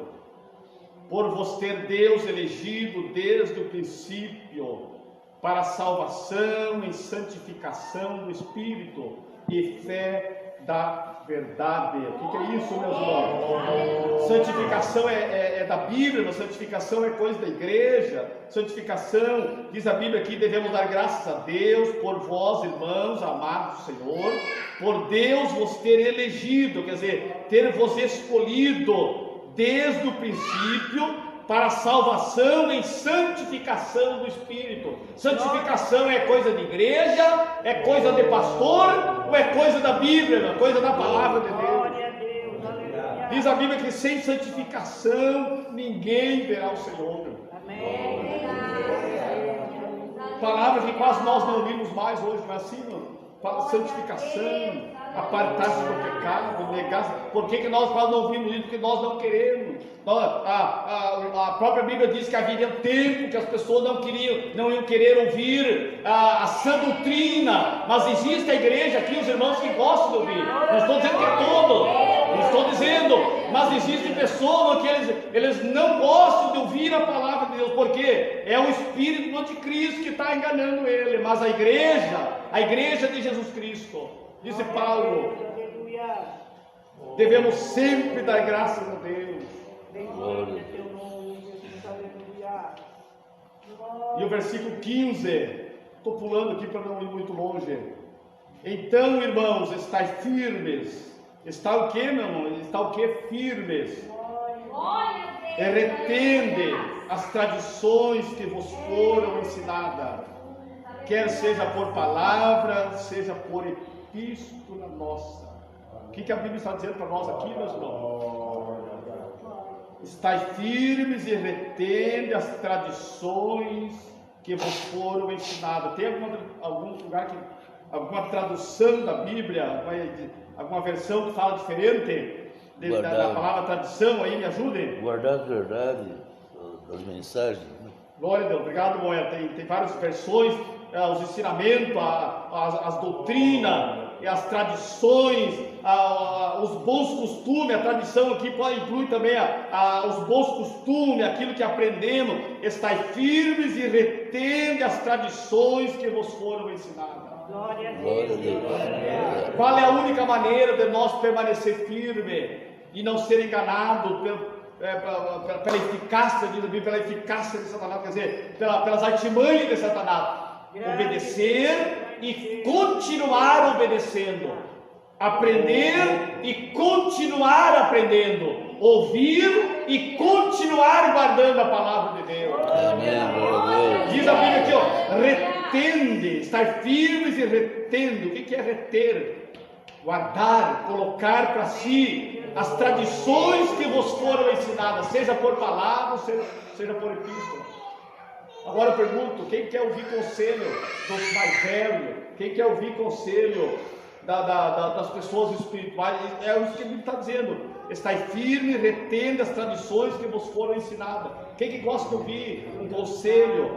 por vos ter Deus elegido desde o princípio para a salvação e santificação do Espírito e fé da verdade. O que é isso, meus irmãos? Santificação é da Bíblia, mas santificação é coisa da igreja. Santificação, diz a Bíblia aqui, devemos dar graças a Deus por vós, irmãos, amados do Senhor, por Deus vos ter elegido, quer dizer, ter vos escolhido desde o princípio para a salvação e santificação do Espírito. Santificação é coisa de igreja, é coisa de pastor, ou é coisa da Bíblia, é coisa da palavra de Deus? Diz a Bíblia que sem santificação ninguém verá o Senhor. Palavras que quase nós não ouvimos mais hoje, não é assim, não? Santificação, apartar-se do pecado, negar-se. Por que nós quase não ouvimos isso? Porque nós não queremos. A própria Bíblia diz que havia tempo que as pessoas não iam querer ouvir a sã doutrina, mas existe a igreja aqui, os irmãos que gostam de ouvir. Não estou dizendo que é todo, não estou dizendo, mas existem pessoas que eles não gostam de ouvir a palavra de Deus, porque é o espírito do anticristo que está enganando ele. Mas a igreja de Jesus Cristo, disse Paulo, devemos sempre dar graças a Deus. E o versículo 15, estou pulando aqui para não ir muito longe. Então, irmãos, estáis firmes. Está o que, meu irmão? Está o que? Firmes. E retende as tradições que vos foram ensinadas, quer seja por palavra, seja por epístola nossa. O que a Bíblia está dizendo para nós aqui, meus irmãos? Estai firmes e retende as tradições que vos foram ensinadas. Tem algum lugar alguma tradução da Bíblia, alguma versão que fala diferente da palavra tradição aí? Me ajudem. Guardar a verdade das mensagens, né? Glória a Deus, obrigado, Moé. Tem várias versões, os ensinamentos, as doutrinas, as tradições, os bons costumes. A tradição aqui inclui também os bons costumes, aquilo que aprendemos. Estai firmes e retende as tradições que vos foram ensinadas. Glória a Deus. Qual é a única maneira de nós permanecer firme e não ser enganado pela eficácia de Satanás, quer dizer, pelas artimanhas de Satanás? Obedecer e continuar obedecendo. Aprender e continuar aprendendo. Ouvir e continuar guardando a palavra de Deus. Amém, glória a Deus. Diz a Bíblia aqui, ó, retende, estar firmes e retendo. O que é reter? Guardar, colocar para si as tradições que vos foram ensinadas, seja por palavra, seja por epístola. Agora eu pergunto, quem quer ouvir conselho dos mais velhos? Quem quer ouvir conselho das pessoas espirituais? É o que ele está dizendo. Estai firme, retende as tradições que vos foram ensinadas. Quem que gosta de ouvir um conselho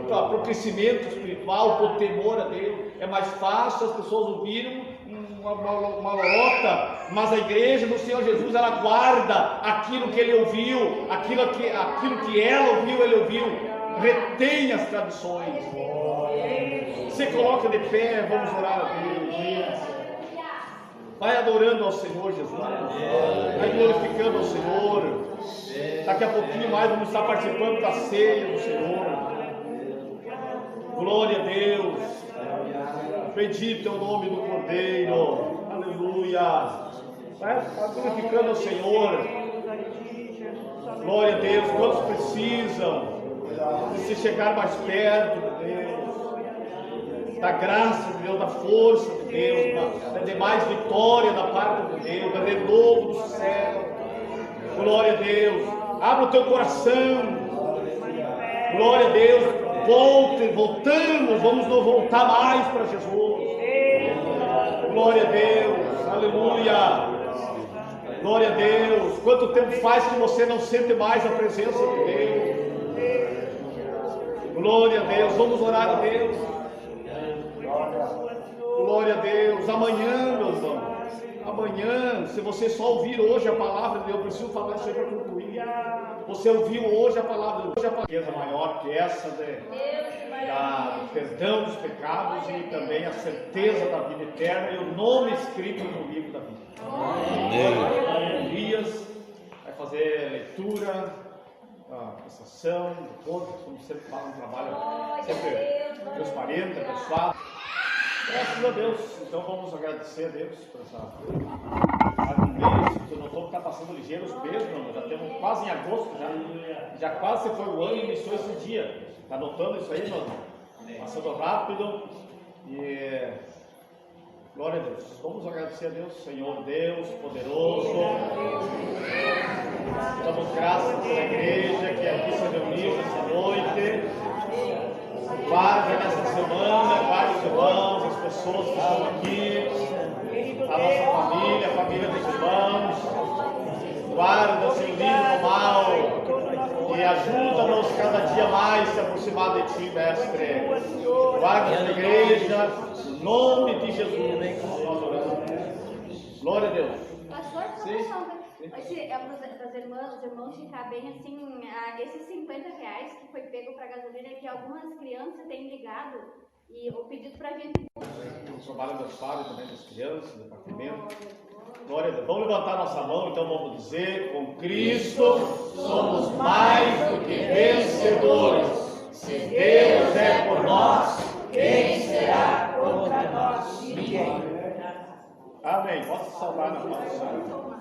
para o crescimento espiritual, por temor a Deus? É mais fácil as pessoas ouvirem uma lorota, mas a igreja do Senhor Jesus, ela guarda aquilo que ele ouviu, aquilo que ela ouviu, ele ouviu. Retém as tradições. Se coloca de pé, vamos orar a Deus. Vai adorando ao Senhor Jesus, vai glorificando ao Senhor. Daqui a pouquinho mais vamos estar participando da ceia do Senhor. Glória a Deus. Bendito é o nome do Cordeiro. Aleluia. Vai glorificando ao Senhor. Glória a Deus. Quantos precisam de se chegar mais perto de Deus, da graça de Deus, da força de Deus, de mais vitória da parte de Deus, do renovo do céu. Glória a Deus. Abra o teu coração. Glória a Deus. Voltamos, vamos nos voltar mais para Jesus. Glória a Deus. Aleluia. Glória a Deus. Quanto tempo faz que você não sente mais a presença de Deus? Glória a Deus. Vamos orar a Deus. Glória a Deus. Amanhã, meus irmãos. Amanhã, se você só ouvir hoje a palavra de Deus, eu preciso falar isso aí para concluir. Você ouviu hoje a palavra de Deus, a riqueza maior que essa da perdão dos pecados e também a certeza da vida eterna e o nome escrito no livro da vida. Amém. Elias vai fazer leitura, a prestação, depois, como sempre fala, um trabalho sempre transparente, abençoado. Graças a Deus. Então vamos agradecer a Deus por essa mês. Eu notou que está passando ligeiro os meses, já temos quase em agosto, já quase foi o ano e iniciou esse dia. Está notando isso aí, meu irmão? Passando rápido. E glória a Deus. Vamos agradecer a Deus, Senhor Deus poderoso. Damos graças pela igreja que aqui se reuniu essa noite. Guarde nessa semana, guarde os irmãos, as pessoas que estão aqui, a nossa família, a família dos irmãos. Guarda, Senhor, livre do mal e ajuda-nos cada dia mais a se aproximar de Ti, Mestre. Guarda a igreja, em nome de Jesus. Nós oramos. Glória a Deus. Pastor, para os irmãos ficar bem assim, esses R$50 que foi pego para gasolina, que algumas crianças têm ligado e o pedido para a gente. O trabalho dos pais também, das crianças, do departamento. Glória a Deus. Vamos levantar nossa mão, então vamos dizer: com Cristo somos mais do que vencedores. Se Deus é por nós, quem será contra nós? Ninguém. Amém. Posso salvar na palavra do Senhor.